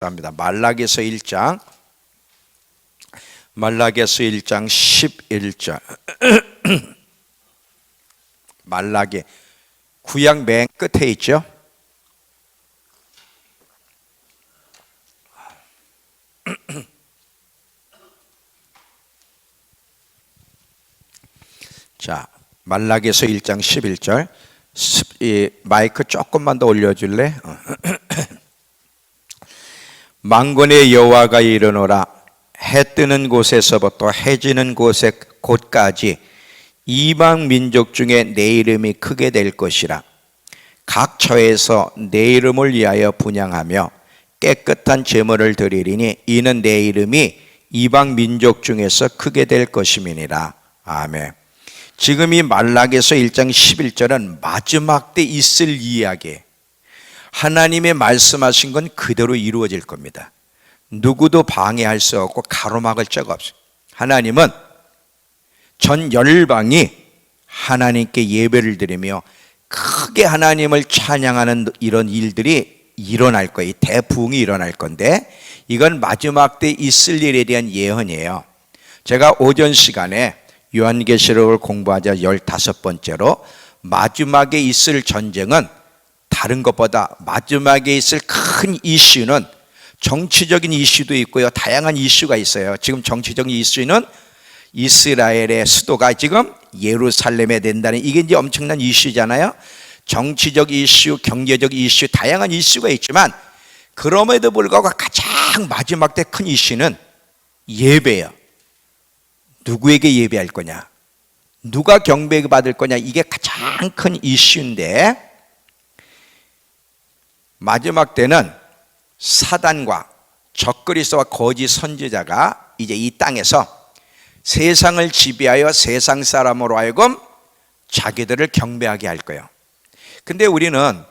합니다. 말라기서 1장 11절. 말라기 구약 맨 끝에 있죠. 자, 말라기서 1장 11절. 이 마이크 조금만 더 올려줄래? 만군의 여호와가 이르노라. 해 뜨는 곳에서부터 해 지는 곳까지 이방 민족 중에 내 이름이 크게 될 것이라. 각 처에서 내 이름을 위하여 분향하며 깨끗한 제물을 드리리니 이는 내 이름이 이방 민족 중에서 크게 될 것임이니라. 아멘. 지금 이 말라기서 1장 11절은 마지막 때 있을 이야기. 하나님의 말씀하신 건 그대로 이루어질 겁니다. 누구도 방해할 수 없고 가로막을 자가 없어요. 하나님은 전 열방이 하나님께 예배를 드리며 크게 하나님을 찬양하는 이런 일들이 일어날 거예요. 대부흥이 일어날 건데 이건 마지막 때 있을 일에 대한 예언이에요. 제가 오전 시간에 요한계시록을 공부하자 15번째로 마지막에 있을 전쟁은 다른 것보다 마지막에 있을 큰 이슈는 정치적인 이슈도 있고요. 다양한 이슈가 있어요. 지금 정치적인 이슈는 이스라엘의 수도가 지금 예루살렘에 된다는 이게 이제 엄청난 이슈잖아요. 정치적 이슈, 경제적 이슈, 다양한 이슈가 있지만 그럼에도 불구하고 가장 마지막 때 큰 이슈는 예배예요. 누구에게 예배할 거냐? 누가 경배받을 거냐? 이게 가장 큰 이슈인데 마지막 때는 사단과 적그리스도와 거짓 선지자가 이제 이 땅에서 세상을 지배하여 세상 사람으로 하여금 자기들을 경배하게 할 거예요. 근데 우리는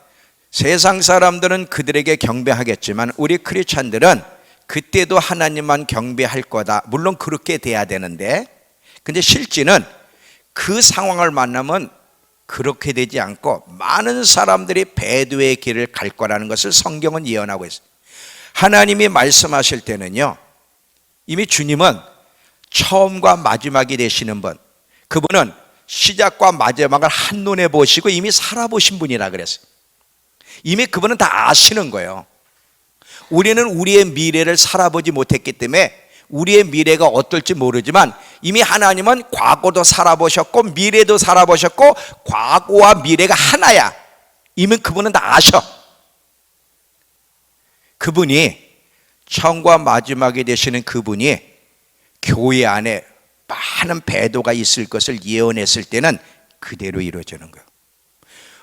세상 사람들은 그들에게 경배하겠지만 우리 크리스찬들은 그때도 하나님만 경배할 거다. 물론 그렇게 돼야 되는데 근데 실제는 그 상황을 만나면 그렇게 되지 않고 많은 사람들이 배도의 길을 갈 거라는 것을 성경은 예언하고 있어요. 하나님이 말씀하실 때는요, 이미 주님은 처음과 마지막이 되시는 분, 그분은 시작과 마지막을 한눈에 보시고 이미 살아보신 분이라 그랬어요. 이미 그분은 다 아시는 거예요. 우리는 우리의 미래를 살아보지 못했기 때문에 우리의 미래가 어떨지 모르지만 이미 하나님은 과거도 살아보셨고 미래도 살아보셨고 과거와 미래가 하나야. 이미 그분은 다 아셔. 그분이 처음과 마지막이 되시는 그분이 교회 안에 많은 배도가 있을 것을 예언했을 때는 그대로 이루어지는 거예요.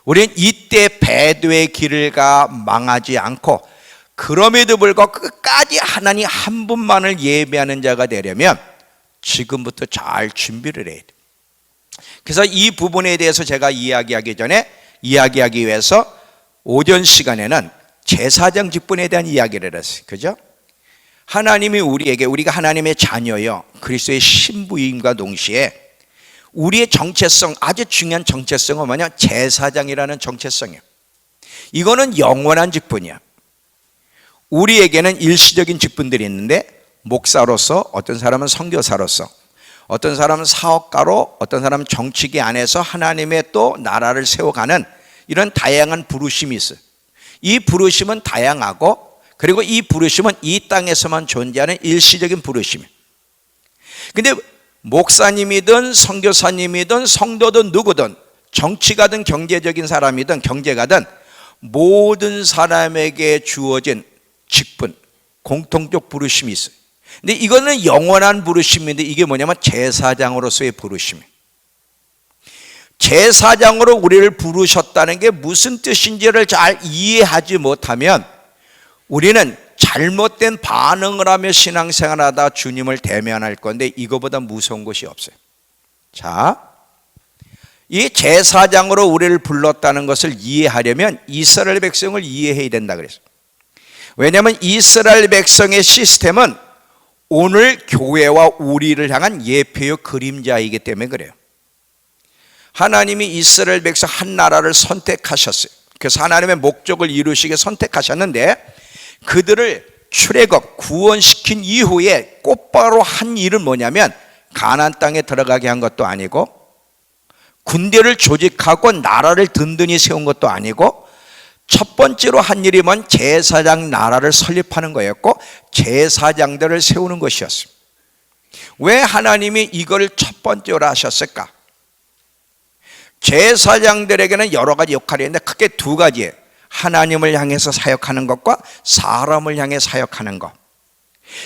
우리는 이때 배도의 길을 가 망하지 않고 그럼에도 불구하고 끝까지 하나님 한 분만을 예배하는 자가 되려면 지금부터 잘 준비를 해야 돼요. 그래서 이 부분에 대해서 제가 이야기하기 위해서 오전 시간에는 제사장 직분에 대한 이야기를 했어요. 그죠? 하나님이 우리가 하나님의 자녀요, 그리스도의 신부임과 동시에 우리의 정체성, 아주 중요한 정체성은 뭐냐? 제사장이라는 정체성이에요. 이거는 영원한 직분이야. 우리에게는 일시적인 직분들이 있는데 목사로서, 어떤 사람은 선교사로서, 어떤 사람은 사업가로, 어떤 사람은 정치계 안에서 하나님의 또 나라를 세워가는 이런 다양한 부르심이 있어요. 이 부르심은 다양하고 그리고 이 부르심은 이 땅에서만 존재하는 일시적인 부르심이에요. 근데 목사님이든 선교사님이든 성도든 누구든 정치가든 경제적인 사람이든 경제가든 모든 사람에게 주어진 직분, 공통적 부르심이 있어요. 근데 이거는 영원한 부르심인데 이게 뭐냐면 제사장으로서의 부르심이에요. 제사장으로 우리를 부르셨다는 게 무슨 뜻인지를 잘 이해하지 못하면 우리는 잘못된 반응을 하며 신앙생활하다 주님을 대면할 건데 이거보다 무서운 것이 없어요. 자, 이 제사장으로 우리를 불렀다는 것을 이해하려면 이스라엘 백성을 이해해야 된다 그랬어요. 왜냐하면 이스라엘 백성의 시스템은 오늘 교회와 우리를 향한 예표요 그림자이기 때문에 그래요. 하나님이 이스라엘 백성 한 나라를 선택하셨어요. 그래서 하나님의 목적을 이루시게 선택하셨는데 그들을 출애굽 구원시킨 이후에 곧바로 한 일은 뭐냐면 가나안 땅에 들어가게 한 것도 아니고 군대를 조직하고 나라를 든든히 세운 것도 아니고 첫 번째로 한 일이 뭔 제사장 나라를 설립하는 거였고 제사장들을 세우는 것이었습니다. 왜 하나님이 이걸 첫 번째로 하셨을까? 제사장들에게는 여러 가지 역할이 있는데 크게 두 가지예요. 하나님을 향해서 사역하는 것과 사람을 향해 사역하는 것.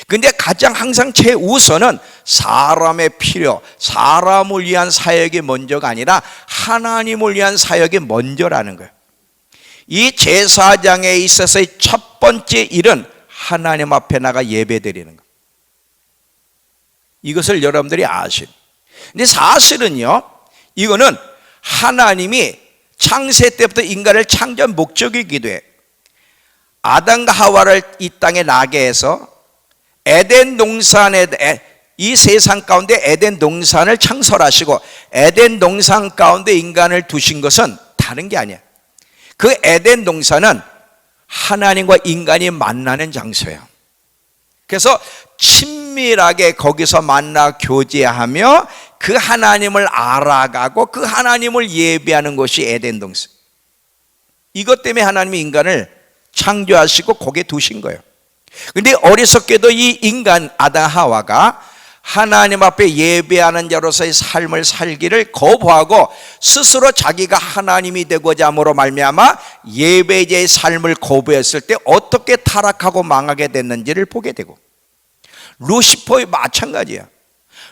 근데 가장 항상 최우선은 사람의 필요, 사람을 위한 사역이 먼저가 아니라 하나님을 위한 사역이 먼저라는 거예요. 이 제사장에 있어서의 첫 번째 일은 하나님 앞에 나가 예배드리는 거예요. 이것을 여러분들이 아십니다. 근데 사실은요, 이거는 하나님이 창세 때부터 인간을 창조한 목적이기도 해요. 아담과 하와를 이 땅에 나게 해서 에덴 동산에 이 세상 가운데 에덴 동산을 창설하시고 에덴 동산 가운데 인간을 두신 것은 다른 게 아니야. 그 에덴 동산은 하나님과 인간이 만나는 장소예요. 그래서 친밀하게 거기서 만나 교제하며 그 하나님을 알아가고 그 하나님을 예배하는 것이 에덴 동산. 이것 때문에 하나님이 인간을 창조하시고 거기에 두신 거예요. 근데 어리석게도 이 인간 아담 하와가 하나님 앞에 예배하는 자로서의 삶을 살기를 거부하고 스스로 자기가 하나님이 되고자 함으로 말미암아 예배자의 삶을 거부했을 때 어떻게 타락하고 망하게 됐는지를 보게 되고, 루시퍼의 마찬가지야.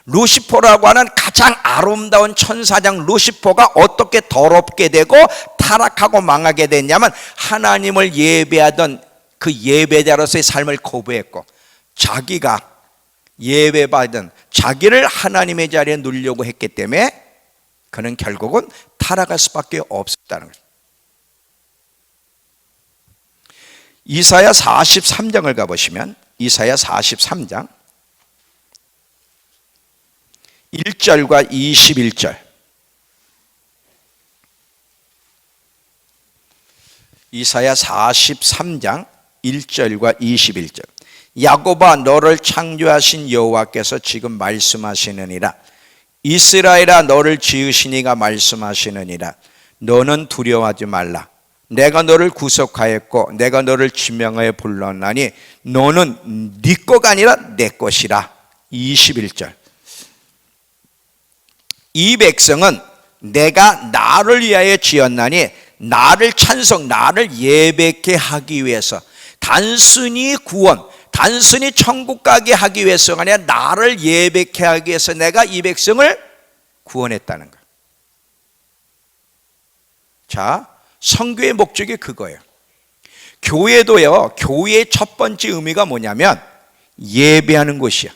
루시퍼라고 하는 가장 아름다운 천사장 루시퍼가 어떻게 더럽게 되고 타락하고 망하게 됐냐면 하나님을 예배하던 그 예배자로서의 삶을 거부했고 자기가 예배받은 자기를 하나님의 자리에 누리려고 했기 때문에 그는 결국은 타락할 수밖에 없었다는 거죠. 이사야 43장을 가보시면 이사야 43장 1절과 21절. 이사야 43장 1절과 21절. 야곱아, 너를 창조하신 여호와께서 지금 말씀하시느니라. 이스라엘아, 너를 지으신 이가 말씀하시느니라. 너는 두려워하지 말라. 내가 너를 구속하였고 내가 너를 지명하여 불렀나니 너는 네 거가 아니라 내 것이라. 21절. 이 백성은 내가 나를 위하여 지었나니 나를 찬송, 나를 예배케 하기 위해서, 단순히 구원, 단순히 천국 가게 하기 위해서가 아니라 나를 예배케 하기 위해서 내가 이 백성을 구원했다는 거예요. 자, 선교의 목적이 그거예요. 교회도요, 교회의 첫 번째 의미가 뭐냐면 예배하는 곳이야.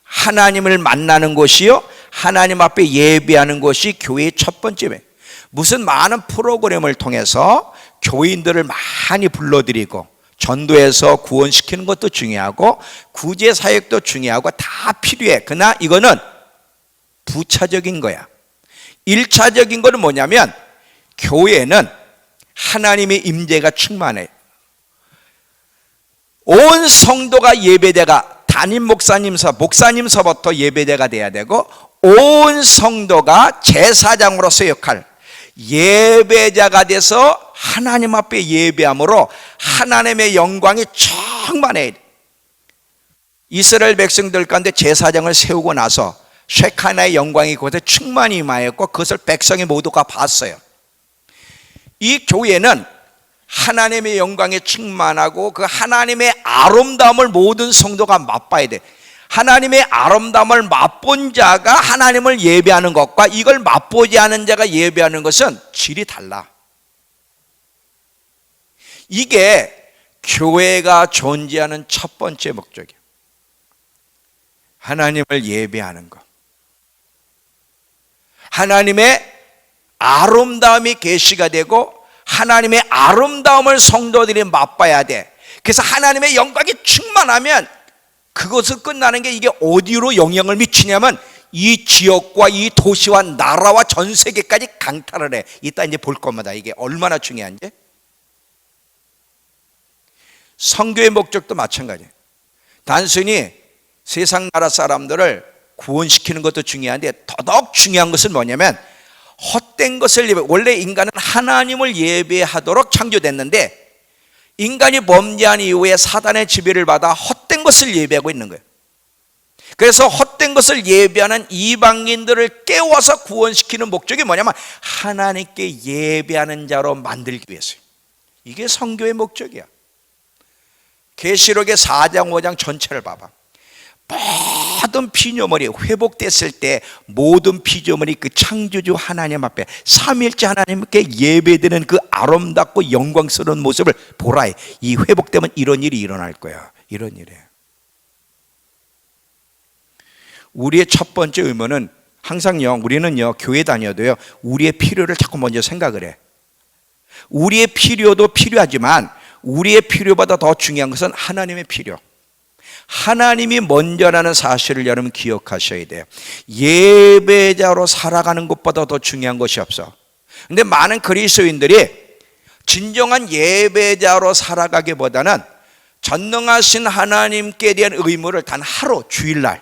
하나님을 만나는 곳이요, 하나님 앞에 예배하는 것이 교회의 첫 번째예요. 무슨 많은 프로그램을 통해서 교인들을 많이 불러들이고 전도해서 구원시키는 것도 중요하고 구제사역도 중요하고 다 필요해. 그러나 이거는 부차적인 거야. 1차적인 거는 뭐냐면 교회는 하나님의 임재가 충만해. 온 성도가 예배대가, 담임 목사님서부터 예배대가 돼야 되고 온 성도가 제사장으로서 역할, 예배자가 돼서 하나님 앞에 예배함으로 하나님의 영광이 충만해야 돼. 이스라엘 백성들 가운데 제사장을 세우고 나서 쉐카나의 영광이 그곳에 충만히 임하였고 그것을 백성이 모두가 봤어요. 이 교회는 하나님의 영광에 충만하고 그 하나님의 아름다움을 모든 성도가 맛봐야 돼. 하나님의 아름다움을 맛본 자가 하나님을 예배하는 것과 이걸 맛보지 않은 자가 예배하는 것은 질이 달라. 이게 교회가 존재하는 첫 번째 목적이에요. 하나님을 예배하는 것. 하나님의 아름다움이 계시가 되고 하나님의 아름다움을 성도들이 맛봐야 돼. 그래서 하나님의 영광이 충만하면 그것을 끝나는 게 이게 어디로 영향을 미치냐면 이 지역과 이 도시와 나라와 전 세계까지 강탈을 해. 이따 이제 볼 겁니다. 이게 얼마나 중요한지. 선교의 목적도 마찬가지예요. 단순히 세상 나라 사람들을 구원시키는 것도 중요한데 더더욱 중요한 것은 뭐냐면 헛된 것을 원래 인간은 하나님을 예배하도록 창조됐는데 인간이 범죄한 이후에 사단의 지배를 받아 헛된 것을 예배하고 있는 거예요. 그래서 헛된 것을 예배하는 이방인들을 깨워서 구원시키는 목적이 뭐냐면 하나님께 예배하는 자로 만들기 위해서요. 이게 선교의 목적이야. 계시록의 4장 5장 전체를 봐봐. 모든 피조물이 회복됐을 때 모든 피조물이 그 창조주 하나님 앞에 삼위일체 하나님께 예배드리는 그 아름답고 영광스러운 모습을 보라. 이 회복되면 이런 일이 일어날 거야. 이런 일이에요. 우리의 첫 번째 의무는 항상요, 우리는요 교회 다녀도요 우리의 필요를 자꾸 먼저 생각을 해. 우리의 필요도 필요하지만 우리의 필요보다 더 중요한 것은 하나님의 필요. 하나님이 먼저라는 사실을 여러분 기억하셔야 돼요. 예배자로 살아가는 것보다 더 중요한 것이 없어. 근데 많은 그리스도인들이 진정한 예배자로 살아가기보다는 전능하신 하나님께 대한 의무를 단 하루 주일날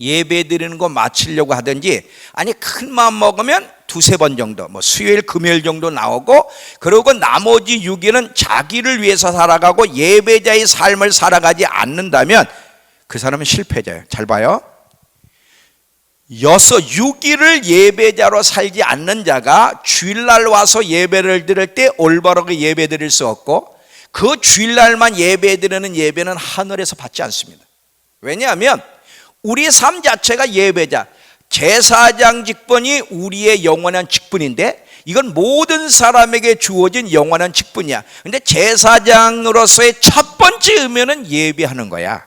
예배 드리는 거 마치려고 하든지, 아니 큰 마음 먹으면 두세 번 정도, 뭐 수요일 금요일 정도 나오고, 그리고 나머지 6일은 자기를 위해서 살아가고 예배자의 삶을 살아가지 않는다면 그 사람은 실패자예요. 잘 봐요. 6일을 예배자로 살지 않는 자가 주일날 와서 예배를 드릴 때 올바르게 예배 드릴 수 없고, 그 주일날만 예배 드리는 예배는 하늘에서 받지 않습니다. 왜냐하면 우리의 삶 자체가 예배자, 제사장 직분이 우리의 영원한 직분인데 이건 모든 사람에게 주어진 영원한 직분이야. 근데 제사장으로서의 첫 번째 의무는 예배하는 거야.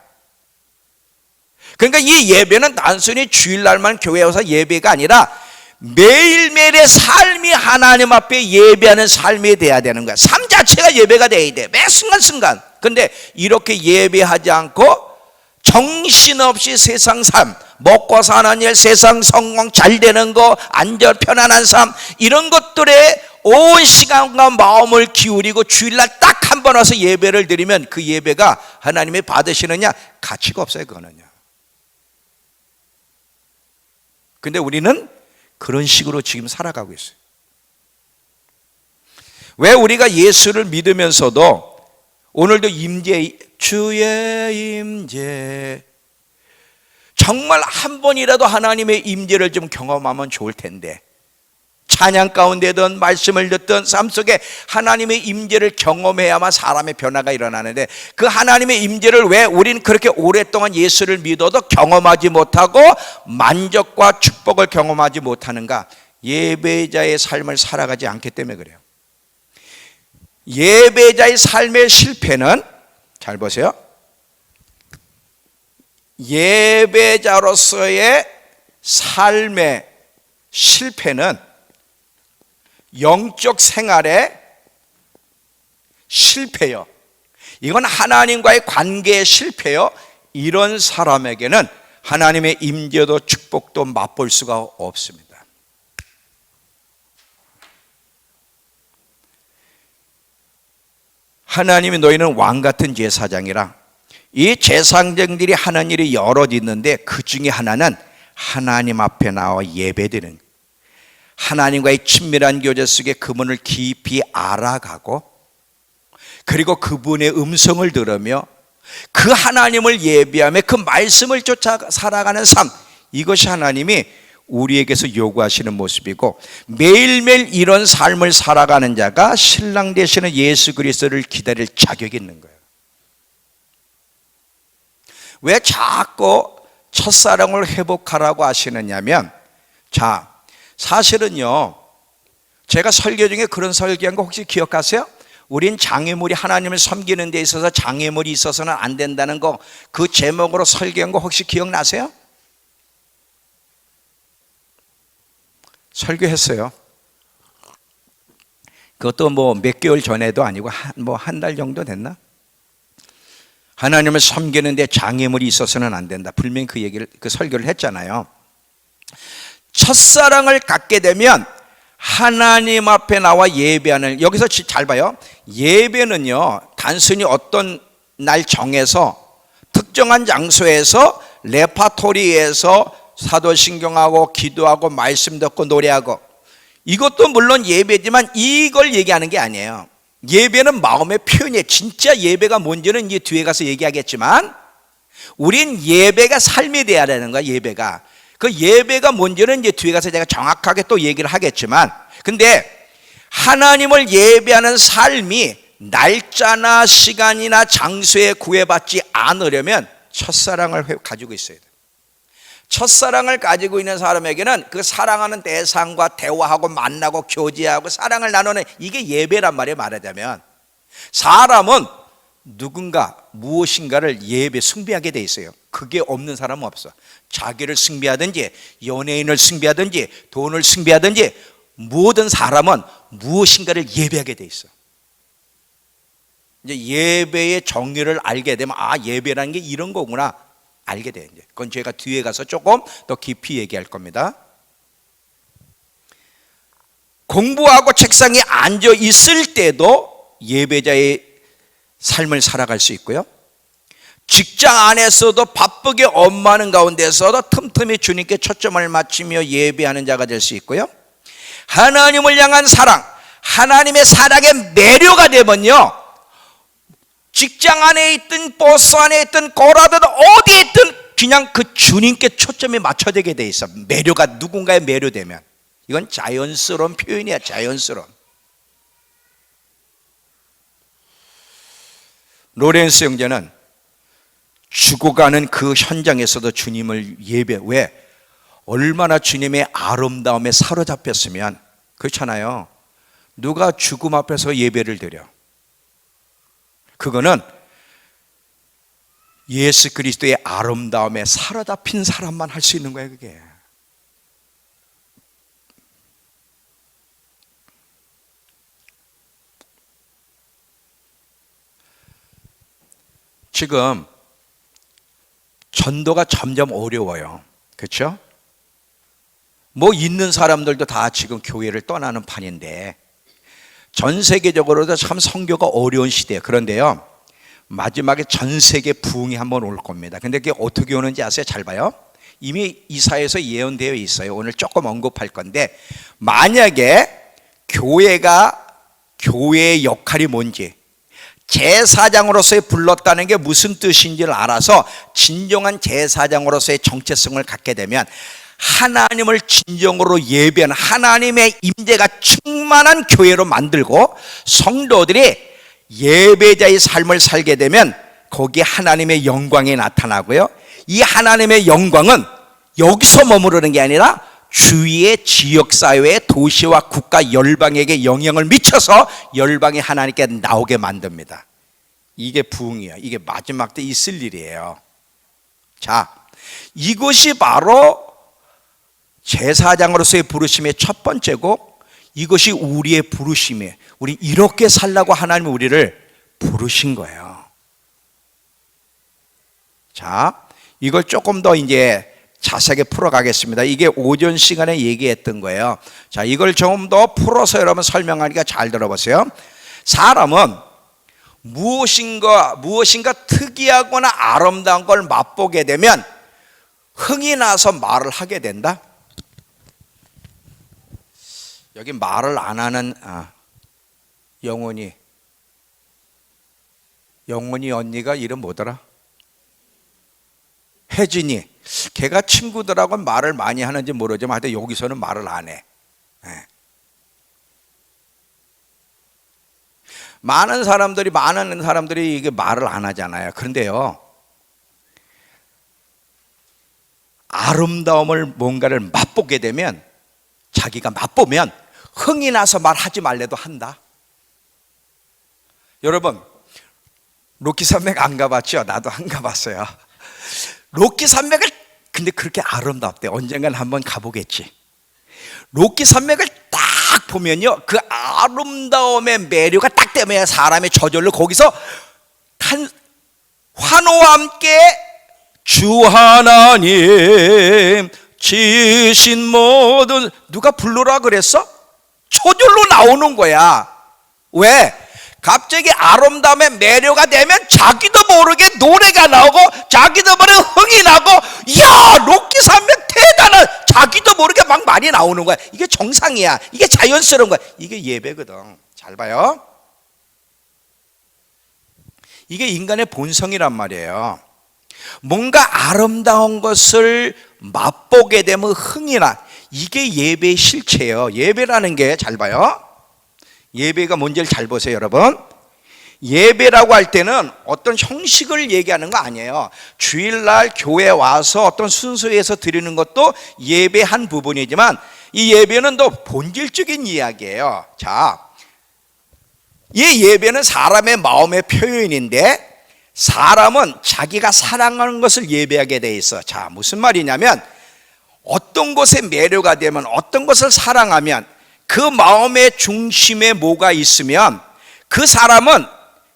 그러니까 이 예배는 단순히 주일날만 교회에 와서 예배가 아니라 매일매일의 삶이 하나님 앞에 예배하는 삶이 돼야 되는 거야. 삶 자체가 예배가 돼야 돼. 매 순간순간. 근데 이렇게 예배하지 않고 정신없이 세상 삶, 먹고 사는 일, 세상 성공, 잘 되는 거, 안전, 편안한 삶, 이런 것들에 온 시간과 마음을 기울이고 주일날 딱 한 번 와서 예배를 드리면 그 예배가 하나님이 받으시느냐? 가치가 없어요. 그거는요. 근데 우리는 그런 식으로 지금 살아가고 있어요. 왜 우리가 예수를 믿으면서도 오늘도 주의 임재, 정말 한 번이라도 하나님의 임재를 좀 경험하면 좋을 텐데, 찬양 가운데든 말씀을 듣든 삶 속에 하나님의 임재를 경험해야만 사람의 변화가 일어나는데, 그 하나님의 임재를 왜 우리는 그렇게 오랫동안 예수를 믿어도 경험하지 못하고 만족과 축복을 경험하지 못하는가? 예배자의 삶을 살아가지 않기 때문에 그래요. 예배자의 삶의 실패는, 잘 보세요, 예배자로서의 삶의 실패는 영적 생활의 실패요. 이건 하나님과의 관계의 실패요. 이런 사람에게는 하나님의 임재도 축복도 맛볼 수가 없습니다. 하나님이 너희는 왕같은 제사장이라. 이 제사장들이 하는 일이 여럿 있는데 그 중에 하나는 하나님 앞에 나와 예배드리는, 하나님과의 친밀한 교제 속에 그분을 깊이 알아가고, 그리고 그분의 음성을 들으며 그 하나님을 예배하며 그 말씀을 쫓아 살아가는 삶, 이것이 하나님이 우리에게서 요구하시는 모습이고, 매일매일 이런 삶을 살아가는 자가 신랑 되시는 예수 그리스도를 기다릴 자격이 있는 거예요. 왜 자꾸 첫사랑을 회복하라고 하시느냐면, 자, 사실은요, 제가 설교 중에 그런 설교한 거 혹시 기억하세요? 우린 장애물이 하나님을 섬기는 데 있어서 장애물이 있어서는 안 된다는 거, 그 제목으로 설교한 거 혹시 기억나세요? 설교했어요. 그것도 뭐 몇 개월 전에도 아니고 한 달 정도 됐나? 하나님을 섬기는데 장애물이 있어서는 안 된다. 분명히 그 설교를 했잖아요. 첫사랑을 갖게 되면 하나님 앞에 나와 예배하는, 여기서 잘 봐요. 예배는요, 단순히 어떤 날 정해서 특정한 장소에서 레파토리에서 사도신경하고 기도하고 말씀 듣고 노래하고, 이것도 물론 예배지만 이걸 얘기하는 게 아니에요. 예배는 마음의 표현이에요. 진짜 예배가 뭔지는 이제 뒤에 가서 얘기하겠지만, 우린 예배가 삶이 돼야 되는 거야. 예배가, 그 예배가 뭔지는 이제 뒤에 가서 제가 정확하게 또 얘기를 하겠지만, 근데 하나님을 예배하는 삶이 날짜나 시간이나 장소에 구애받지 않으려면 첫사랑을 가지고 있어야 돼요. 첫사랑을 가지고 있는 사람에게는 그 사랑하는 대상과 대화하고 만나고 교제하고 사랑을 나누는, 이게 예배란 말이에요. 말하자면 사람은 누군가 무엇인가를 예배 숭배하게 돼 있어요. 그게 없는 사람은 없어. 자기를 숭배하든지 연예인을 숭배하든지 돈을 숭배하든지 모든 사람은 무엇인가를 예배하게 돼 있어. 이제 예배의 정의를 알게 되면, 아, 예배라는 게 이런 거구나 알게 돼요. 이제 그건 제가 뒤에 가서 조금 더 깊이 얘기할 겁니다. 공부하고 책상에 앉아 있을 때도 예배자의 삶을 살아갈 수 있고요. 직장 안에서도 바쁘게 업무하는 가운데서도 틈틈이 주님께 초점을 맞추며 예배하는 자가 될 수 있고요. 하나님을 향한 사랑, 하나님의 사랑의 매료가 되면요, 직장 안에 있든 버스 안에 있든 거라든 어디에 있든 그냥 그 주님께 초점이 맞춰지게 돼 있어. 매료가 누군가에 매료되면. 이건 자연스러운 표현이야. 자연스러운. 로렌스 형제는 죽어가는 그 현장에서도 주님을 예배, 왜? 얼마나 주님의 아름다움에 사로잡혔으면, 그렇잖아요. 누가 죽음 앞에서 예배를 드려? 그거는 예수 그리스도의 아름다움에 사로잡힌 사람만 할 수 있는 거예요. 그게. 지금 전도가 점점 어려워요. 그렇죠? 뭐 있는 사람들도 다 지금 교회를 떠나는 판인데, 전 세계적으로도 참 선교가 어려운 시대예요. 그런데요, 마지막에 전 세계 부흥이 한번 올 겁니다. 근데 그게 어떻게 오는지 아세요? 잘 봐요. 이미 이사야에서 예언되어 있어요. 오늘 조금 언급할 건데, 만약에 교회의 역할이 뭔지, 제사장으로서의 불렀다는 게 무슨 뜻인지를 알아서 진정한 제사장으로서의 정체성을 갖게 되면, 하나님을 진정으로 예배하는 하나님의 임재가 충만한 교회로 만들고, 성도들이 예배자의 삶을 살게 되면 거기에 하나님의 영광이 나타나고요, 이 하나님의 영광은 여기서 머무르는 게 아니라 주위의 지역사회, 도시와 국가, 열방에게 영향을 미쳐서 열방이 하나님께 나오게 만듭니다. 이게 부흥이에요. 이게 마지막 때 있을 일이에요. 자, 이것이 바로 제사장으로서의 부르심의 첫 번째고, 이것이 우리의 부르심이에요. 우리 이렇게 살라고 하나님이 우리를 부르신 거예요. 자, 이걸 조금 더 이제 자세하게 풀어가겠습니다. 이게 오전 시간에 얘기했던 거예요. 자, 이걸 좀 더 풀어서 여러분 설명하니까 잘 들어보세요. 사람은 무엇인가 특이하거나 아름다운 걸 맛보게 되면 흥이 나서 말을 하게 된다. 여기 말을 안 하는 영훈이 언니가 이름 뭐더라? 혜진이. 걔가 친구들하고 말을 많이 하는지 모르지만 하여튼 여기서는 말을 안 해. 많은 사람들이 이게 말을 안 하잖아요. 그런데요, 아름다움을 뭔가를 맛보게 되면, 자기가 맛보면 흥이 나서 말하지 말래도 한다. 여러분, 로키 산맥 안 가봤죠? 나도 안 가봤어요. 로키 산맥을 근데 그렇게 아름답대. 언젠간 한번 가보겠지. 로키 산맥을 딱 보면요, 그 아름다움의 매료가 딱 되면 사람이 저절로 거기서 환호와 함께 주 하나님 지으신 모든, 누가 부르라 그랬어? 저절로 나오는 거야. 왜? 갑자기 아름다움에 매료가 되면 자기도 모르게 노래가 나오고 자기도 모르게 흥이 나고, 야, 로키 산맥 대단한, 자기도 모르게 막 말이 나오는 거야. 이게 정상이야. 이게 자연스러운 거야. 이게 예배거든. 잘 봐요. 이게 인간의 본성이란 말이에요. 뭔가 아름다운 것을 맛보게 되면 흥이 나. 이게 예배의 실체예요. 예배라는 게, 잘 봐요. 예배가 뭔지를 잘 보세요, 여러분. 예배라고 할 때는 어떤 형식을 얘기하는 거 아니에요. 주일날 교회 와서 어떤 순서에서 드리는 것도 예배 한 부분이지만, 이 예배는 또 본질적인 이야기예요. 자, 이 예배는 사람의 마음의 표현인데, 사람은 자기가 사랑하는 것을 예배하게 돼 있어. 자, 무슨 말이냐면, 어떤 것에 매료가 되면, 어떤 것을 사랑하면, 그 마음의 중심에 뭐가 있으면 그 사람은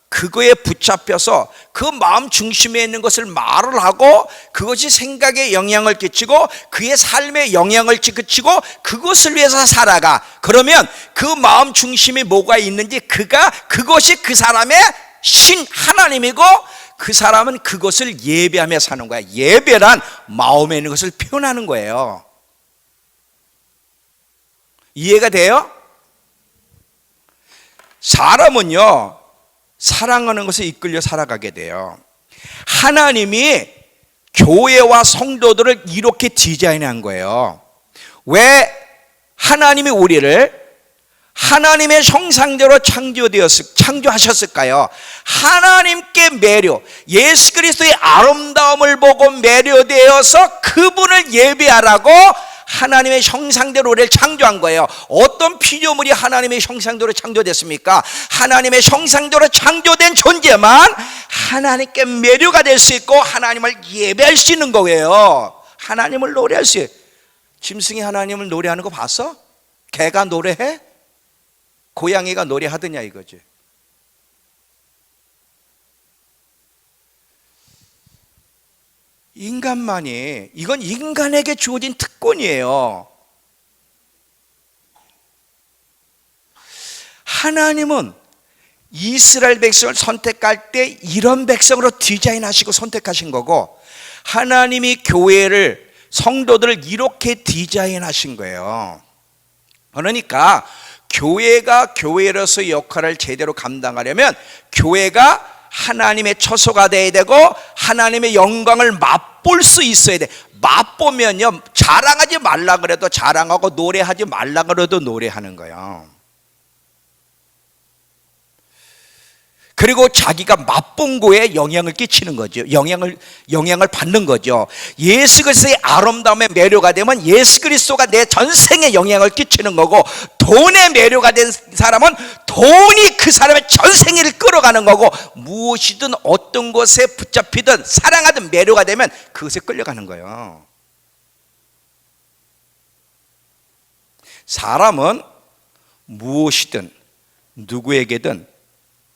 그거에 붙잡혀서 그 마음 중심에 있는 것을 말을 하고, 그것이 생각에 영향을 끼치고 그의 삶에 영향을 끼치고 그것을 위해서 살아가. 그러면 그 마음 중심에 뭐가 있는지, 그것이 그 사람의 신 하나님이고, 그 사람은 그것을 예배하며 사는 거야. 예배란 마음에 있는 것을 표현하는 거예요. 이해가 돼요? 사람은요, 사랑하는 것에 이끌려 살아가게 돼요. 하나님이 교회와 성도들을 이렇게 디자인한 거예요. 왜 하나님이 우리를 하나님의 형상대로 창조하셨을까요? 하나님께 매료, 예수 그리스도의 아름다움을 보고 매료되어서 그분을 예배하라고 하나님의 형상대로 우리를 창조한 거예요. 어떤 피조물이 하나님의 형상대로 창조됐습니까? 하나님의 형상대로 창조된 존재만 하나님께 매료가 될 수 있고 하나님을 예배할 수 있는 거예요. 하나님을 노래할 수 있어요. 짐승이 하나님을 노래하는 거 봤어? 개가 노래해? 고양이가 노래하더냐 이거지. 인간만이, 이건 인간에게 주어진 특권이에요. 하나님은 이스라엘 백성을 선택할 때 이런 백성으로 디자인하시고 선택하신 거고, 하나님이 교회를, 성도들을 이렇게 디자인하신 거예요. 그러니까 교회가 교회로서 역할을 제대로 감당하려면 교회가 하나님의 처소가 돼야 되고 하나님의 영광을 맛볼 수 있어야 돼. 맛보면요, 자랑하지 말라 그래도 자랑하고 노래하지 말라 그래도 노래하는 거예요. 그리고 자기가 맛본 거에 영향을 끼치는 거죠. 영향을 받는 거죠. 예수 그리스도의 아름다움에 매료가 되면 예수 그리스도가 내 전생에 영향을 끼치는 거고, 돈에 매료가 된 사람은 돈이 그 사람의 전생을 끌어가는 거고, 무엇이든 어떤 것에 붙잡히든 사랑하든 매료가 되면 그것에 끌려가는 거예요. 사람은 무엇이든 누구에게든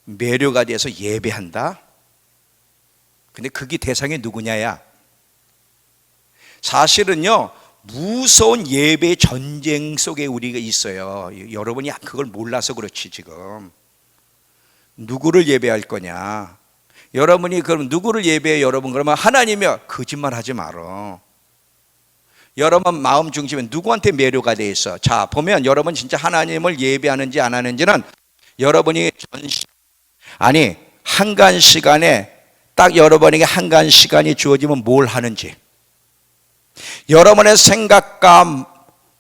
매료가 돼서 예배한다. 근데 그게 대상이 누구냐야. 사실은요, 무서운 예배 전쟁 속에 우리가 있어요. 여러분이 그걸 몰라서 그렇지. 지금 누구를 예배할 거냐. 여러분이 그럼 누구를 예배해? 여러분 그러면 하나님이요. 거짓말 하지 말어. 여러분 마음 중심에 누구한테 매료가 돼 있어? 자, 보면 여러분 진짜 하나님을 예배하는지 안 하는지는 여러분이 한간 시간에 딱 여러분에게 한간 시간이 주어지면 뭘 하는지, 여러분의 생각과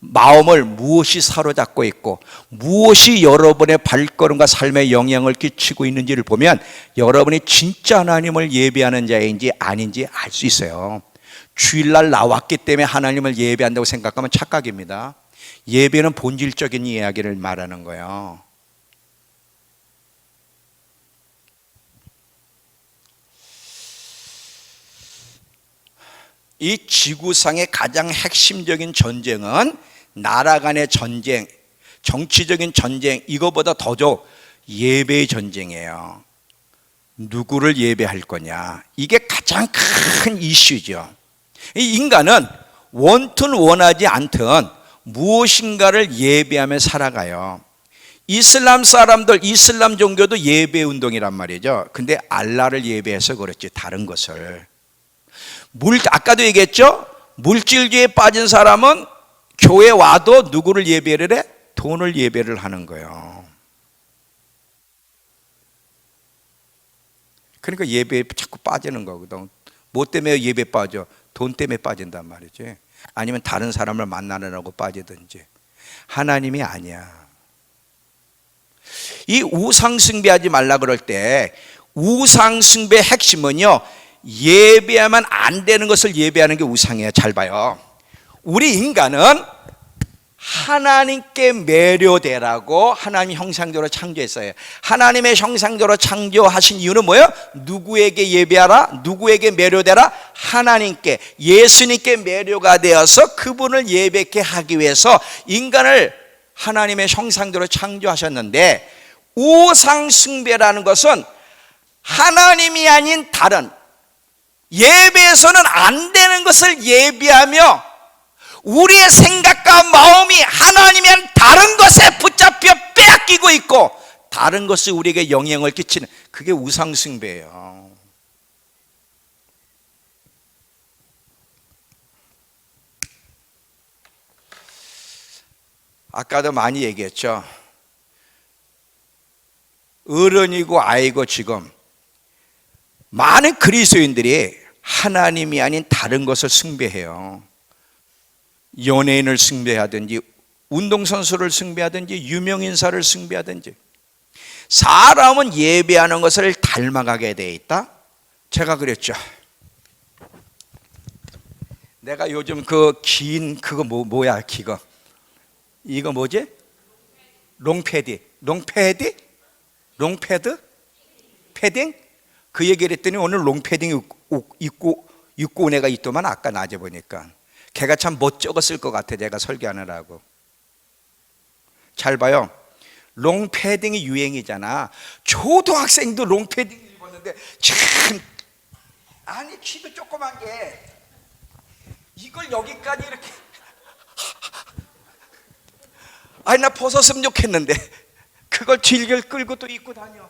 마음을 무엇이 사로잡고 있고 무엇이 여러분의 발걸음과 삶에 영향을 끼치고 있는지를 보면 여러분이 진짜 하나님을 예배하는 자인지 아닌지 알 수 있어요. 주일날 나왔기 때문에 하나님을 예배한다고 생각하면 착각입니다. 예배는 본질적인 이야기를 말하는 거예요. 이 지구상의 가장 핵심적인 전쟁은 나라 간의 전쟁, 정치적인 전쟁, 이거보다 더 예배의 전쟁이에요. 누구를 예배할 거냐, 이게 가장 큰 이슈죠. 이 인간은 원튼 원하지 않든 무엇인가를 예배하며 살아가요. 이슬람 사람들, 이슬람 종교도 예배 운동이란 말이죠. 근데 알라를 예배해서 그렇지 다른 것을 아까도 얘기했죠. 물질주의에 빠진 사람은 교회 와도 누구를 예배를 해? 돈을 예배를 하는 거예요. 그러니까 예배에 자꾸 빠지는 거거든. 뭐 때문에 예배 빠져? 돈 때문에 빠진단 말이지. 아니면 다른 사람을 만나느라고 빠지든지. 하나님이 아니야. 이 우상 숭배하지 말라 그럴 때 우상 숭배의 핵심은요, 예배하면 안 되는 것을 예배하는 게 우상이에요. 잘 봐요. 우리 인간은 하나님께 매료되라고 하나님 형상대로 창조했어요. 하나님의 형상대로 창조하신 이유는 뭐예요? 누구에게 예배하라? 누구에게 매료되라? 하나님께, 예수님께 매료가 되어서 그분을 예배케 하기 위해서 인간을 하나님의 형상대로 창조하셨는데, 우상 숭배라는 것은 하나님이 아닌 다른, 예배에서는 안 되는 것을 예배하며 우리의 생각과 마음이 하나님이 아닌 다른 것에 붙잡혀 빼앗기고 있고 다른 것이 우리에게 영향을 끼치는, 그게 우상 숭배예요. 아까도 많이 얘기했죠. 어른이고 아이고 지금 많은 그리스도인들이 하나님이 아닌 다른 것을 숭배해요. 연예인을 숭배하든지 운동선수를 숭배하든지 유명인사를 숭배하든지. 사람은 예배하는 것을 닮아가게 되어 있다. 제가 그랬죠. 내가 요즘 그 긴 그거 뭐야 그거, 이거 뭐지? 롱패드 패딩? 그 얘기를 했더니 오늘 롱패딩 입고 온 애가 있더만, 아까 낮에 보니까. 걔가 참 멋쩍었을 것 같아, 내가 설교하느라고. 잘 봐요. 롱패딩이 유행이잖아. 초등학생도 롱패딩 입었는데 참, 아니 키도 조그만 게 이걸 여기까지 이렇게 아니 나 벗었으면 좋겠는데 그걸 질질 끌고 또 입고 다녀.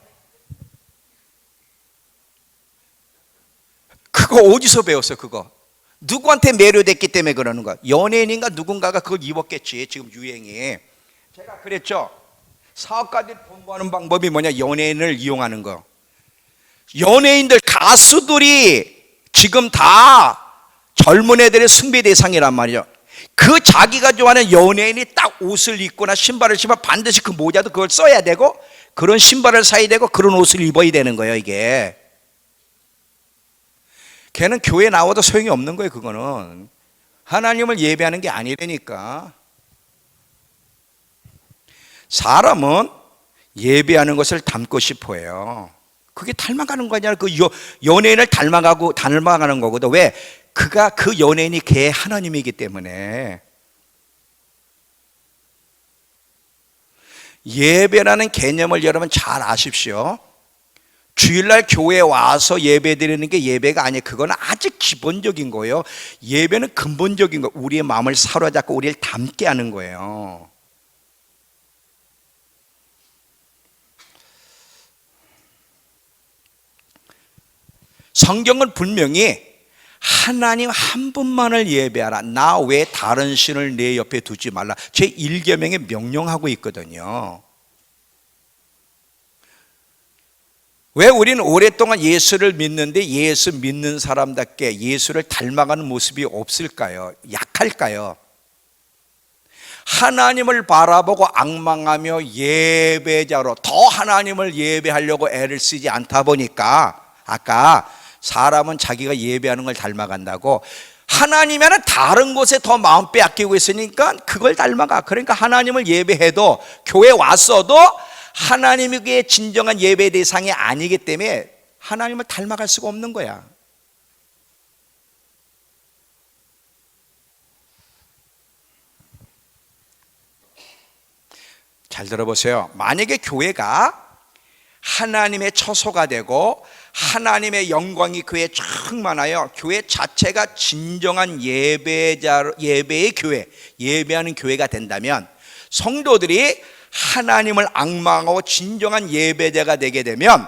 그거 어디서 배웠어? 그거 누구한테 매료됐기 때문에 그러는 거야. 연예인인가 누군가가 그걸 입었겠지. 지금 유행이. 제가 그랬죠. 사업가들이 공부하는 방법이 뭐냐? 연예인을 이용하는 거. 연예인들, 가수들이 지금 다 젊은 애들의 숭배 대상이란 말이죠. 그 자기가 좋아하는 연예인이 딱 옷을 입거나 신발을 신으면 반드시 그 모자도 그걸 써야 되고 그런 신발을 사야 되고 그런 옷을 입어야 되는 거예요. 이게 걔는 교회 나와도 소용이 없는 거예요. 그거는 하나님을 예배하는 게 아니라니까. 사람은 예배하는 것을 닮고 싶어 해요. 그게 닮아가는 거 아니야. 그 연예인을 닮아가는 거거든. 왜? 그 연예인이 걔의 하나님이기 때문에. 예배라는 개념을 여러분 잘 아십시오. 주일날 교회에 와서 예배 드리는 게 예배가 아니에요. 그건 아주 기본적인 거예요. 예배는 근본적인 거. 우리의 마음을 사로잡고 우리를 닮게 하는 거예요. 성경은 분명히 하나님 한 분만을 예배하라. 나 외에 다른 신을 내 옆에 두지 말라. 제 1계명에 명령하고 있거든요. 왜 우리는 오랫동안 예수를 믿는데 예수 믿는 사람답게 예수를 닮아가는 모습이 없을까요? 약할까요? 하나님을 바라보고 앙망하며 예배자로 더 하나님을 예배하려고 애를 쓰지 않다 보니까, 아까 사람은 자기가 예배하는 걸 닮아간다고, 하나님에는 다른 곳에 더 마음 빼앗기고 있으니까 그걸 닮아가. 그러니까 하나님을 예배해도 교회 왔어도 하나님에게 진정한 예배 대상이 아니기 때문에 하나님을 닮아갈 수가 없는 거야. 잘 들어보세요. 만약에 교회가 하나님의 처소가 되고 하나님의 영광이 교회에 충만하여 교회 자체가 진정한 예배의 교회, 예배하는 교회가 된다면 성도들이 하나님을 앙망하고 진정한 예배자가 되게 되면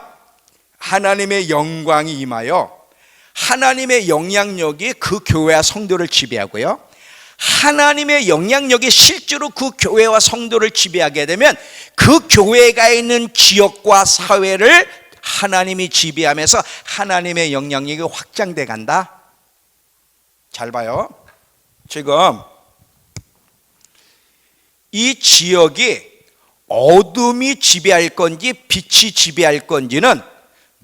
하나님의 영광이 임하여 하나님의 영향력이 그 교회와 성도를 지배하고요, 하나님의 영향력이 실제로 그 교회와 성도를 지배하게 되면 그 교회가 있는 지역과 사회를 하나님이 지배하면서 하나님의 영향력이 확장돼 간다. 잘 봐요. 지금 이 지역이 어둠이 지배할 건지 빛이 지배할 건지는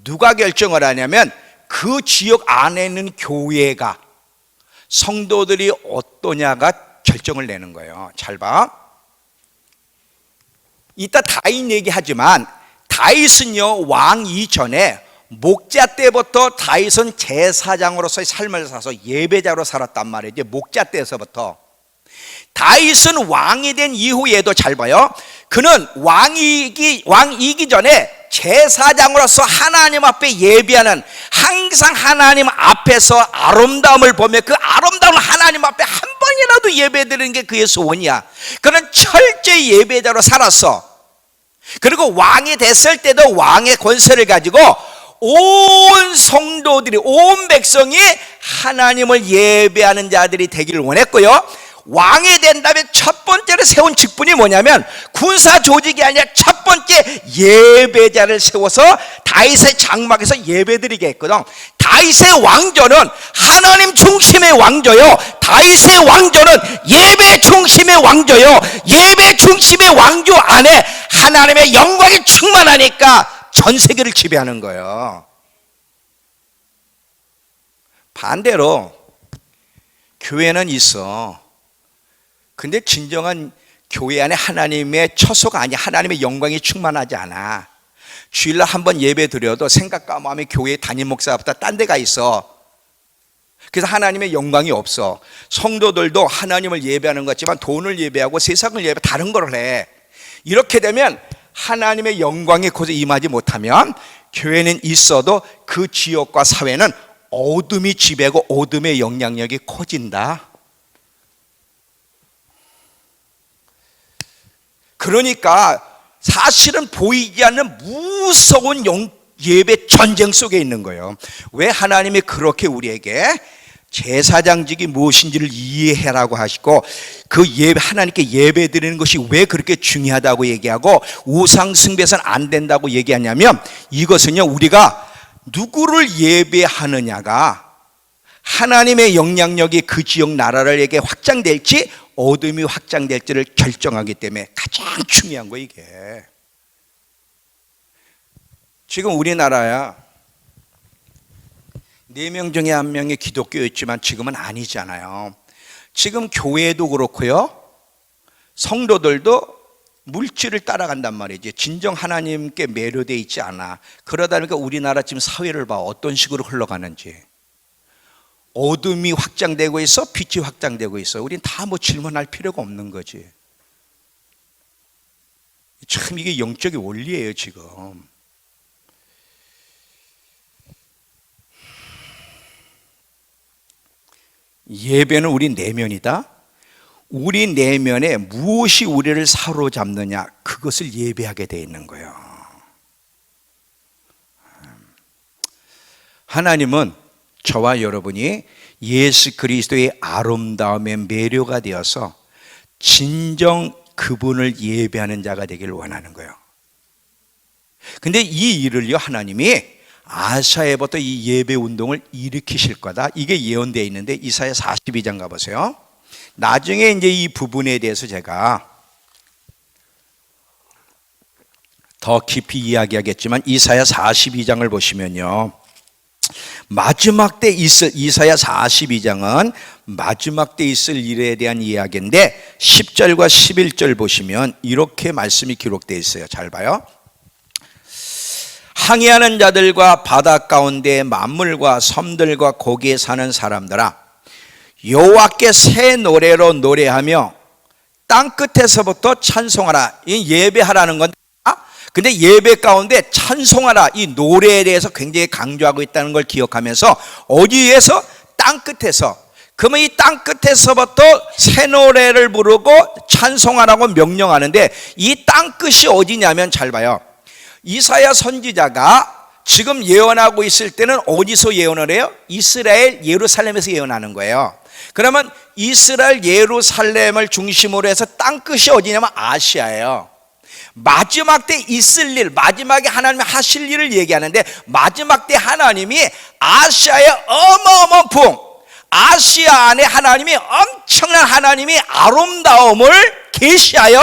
누가 결정을 하냐면 그 지역 안에 있는 교회가, 성도들이 어떠냐가 결정을 내는 거예요. 잘 봐. 이따 다윗 얘기하지만 다윗은요, 왕 이전에 목자 때부터 다윗은 제사장으로서의 삶을 살아서 예배자로 살았단 말이죠. 목자 때에서부터. 다윗은 왕이 된 이후에도 잘 봐요. 그는 왕이기 전에 제사장으로서 하나님 앞에 예배하는, 항상 하나님 앞에서 아름다움을 보며 그 아름다운 하나님 앞에 한 번이라도 예배드리는 게 그의 소원이야. 그는 철저히 예배자로 살았어. 그리고 왕이 됐을 때도 왕의 권세를 가지고 온 성도들이, 온 백성이 하나님을 예배하는 자들이 되기를 원했고요, 왕이 된다면 첫 번째로 세운 직분이 뭐냐면 군사 조직이 아니라 첫 번째 예배자를 세워서 다윗의 장막에서 예배드리게 했거든. 다윗의 왕조는 하나님 중심의 왕조요, 다윗의 왕조는 예배 중심의 왕조요, 예배 중심의 왕조 안에 하나님의 영광이 충만하니까 전 세계를 지배하는 거예요. 반대로 교회는 있어. 근데 진정한 교회 안에 하나님의 처소가 아니야. 하나님의 영광이 충만하지 않아. 주일날 한번 예배 드려도 생각과 마음이 교회 담임 목사보다 딴 데가 있어. 그래서 하나님의 영광이 없어. 성도들도 하나님을 예배하는 것 같지만 돈을 예배하고 세상을 예배하고 다른 걸 해. 이렇게 되면 하나님의 영광이 곳에 임하지 못하면 교회는 있어도 그 지역과 사회는 어둠이 지배하고 어둠의 영향력이 커진다. 그러니까 사실은 보이지 않는 무서운 예배 전쟁 속에 있는 거예요. 왜 하나님이 그렇게 우리에게 제사장직이 무엇인지를 이해해라고 하시고, 그 하나님께 예배 드리는 것이 왜 그렇게 중요하다고 얘기하고 우상 숭배해서는 안 된다고 얘기하냐면, 이것은요, 우리가 누구를 예배하느냐가 하나님의 영향력이 그 지역 나라를에게 확장될지 어둠이 확장될지를 결정하기 때문에 가장 중요한 거예요. 이게 지금 우리나라야 4명 중에 1명이 기독교였지만 지금은 아니잖아요. 지금 교회도 그렇고요, 성도들도 물질을 따라간단 말이지 진정 하나님께 매료되어 있지 않아. 그러다 보니까 우리나라 지금 사회를 봐, 어떤 식으로 흘러가는지. 어둠이 확장되고 있어, 빛이 확장되고 있어. 우린 다 뭐 질문할 필요가 없는 거지. 참 이게 영적인 원리예요. 지금 예배는 우리 내면이다. 우리 내면에 무엇이 우리를 사로잡느냐, 그것을 예배하게 돼 있는 거예요. 하나님은 저와 여러분이 예수 그리스도의 아름다움에 매료가 되어서 진정 그분을 예배하는 자가 되기를 원하는 거예요. 근데 이 일을요, 하나님이 아사야부터 이 예배 운동을 일으키실 거다, 이게 예언되어 있는데 이사야 42장 가보세요. 나중에 이제 이 부분에 대해서 제가 더 깊이 이야기하겠지만 이사야 42장을 보시면요, 마지막 때 있을, 이사야 42장은 마지막 때 있을 일에 대한 이야기인데 10절과 11절 보시면 이렇게 말씀이 기록되어 있어요. 잘 봐요. 항해하는 자들과 바다 가운데 만물과 섬들과 거기에 사는 사람들아, 여호와께 새 노래로 노래하며 땅 끝에서부터 찬송하라. 이 예배하라는 건데, 근데 예배 가운데 찬송하라, 이 노래에 대해서 굉장히 강조하고 있다는 걸 기억하면서, 어디에서? 땅 끝에서. 그러면 이 땅 끝에서부터 새 노래를 부르고 찬송하라고 명령하는데, 이 땅 끝이 어디냐면 잘 봐요. 이사야 선지자가 지금 예언하고 있을 때는 어디서 예언을 해요? 이스라엘 예루살렘에서 예언하는 거예요. 그러면 이스라엘 예루살렘을 중심으로 해서 땅 끝이 어디냐면 아시아예요. 마지막 때 있을 일, 마지막에 하나님이 하실 일을 얘기하는데, 마지막 때 하나님이 아시아의 어마어마한 부흥, 아시아 안에 하나님이 엄청난 하나님이 아름다움을 계시하여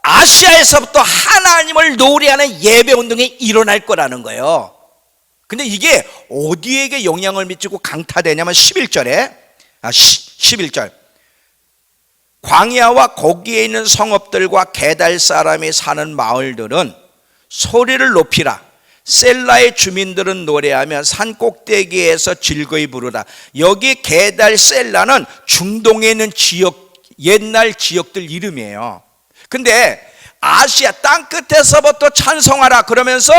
아시아에서부터 하나님을 노래하는 예배 운동이 일어날 거라는 거예요. 근데 이게 어디에게 영향을 미치고 강타되냐면 11절에 11절, 광야와 거기에 있는 성읍들과 게달 사람이 사는 마을들은 소리를 높이라. 셀라의 주민들은 노래하며 산 꼭대기에서 즐거이 부르라. 여기 게달 셀라는 중동에 있는 지역, 옛날 지역들 이름이에요. 근데 아시아 땅 끝에서부터 찬송하라 그러면서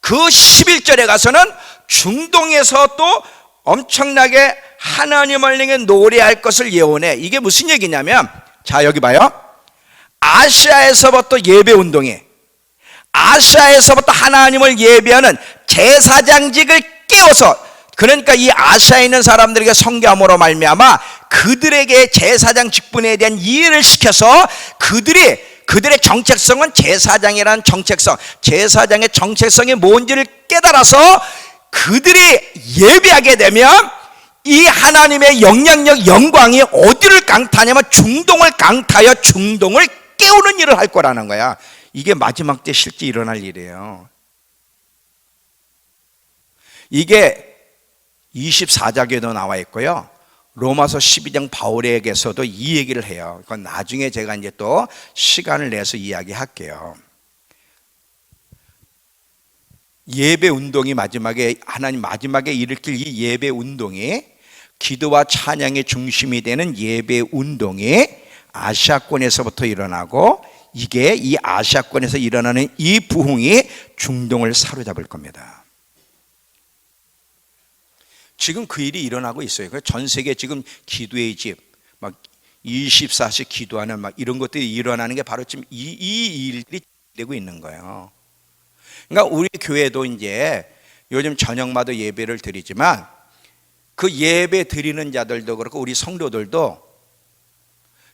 그 11절에 가서는 중동에서 또 엄청나게 하나님을 향해 노래할 것을 예언해. 이게 무슨 얘기냐면, 자 여기 봐요. 아시아에서부터 예배 운동이, 아시아에서부터 하나님을 예배하는 제사장직을 깨워서, 그러니까 이 아시아에 있는 사람들에게 선교함으로 말미암아 그들에게 제사장 직분에 대한 이해를 시켜서 그들의 정체성은 제사장이라는 정체성, 제사장의 정체성이 뭔지를 깨달아서 그들이 예배하게 되면 이 하나님의 영향력, 영광이 어디를 강타하냐면 중동을 강타하여 중동을 깨우는 일을 할 거라는 거야. 이게 마지막 때 실제 일어날 일이에요. 이게 24장에도 나와 있고요, 로마서 12장 바울에게서도 이 얘기를 해요. 그건 나중에 제가 이제 또 시간을 내서 이야기할게요. 예배 운동이 마지막에, 하나님 마지막에 일으킬 이 예배 운동이, 기도와 찬양의 중심이 되는 예배 운동이 아시아권에서부터 일어나고, 이게 이 아시아권에서 일어나는 이 부흥이 중동을 사로잡을 겁니다. 지금 그 일이 일어나고 있어요. 전 세계 지금 기도의 집, 막 24시 기도하는 막 이런 것들이 일어나는 게 바로 지금 이 일이 되고 있는 거예요. 그러니까 우리 교회도 이제 요즘 저녁마다 예배를 드리지만, 그 예배 드리는 자들도 그렇고 우리 성도들도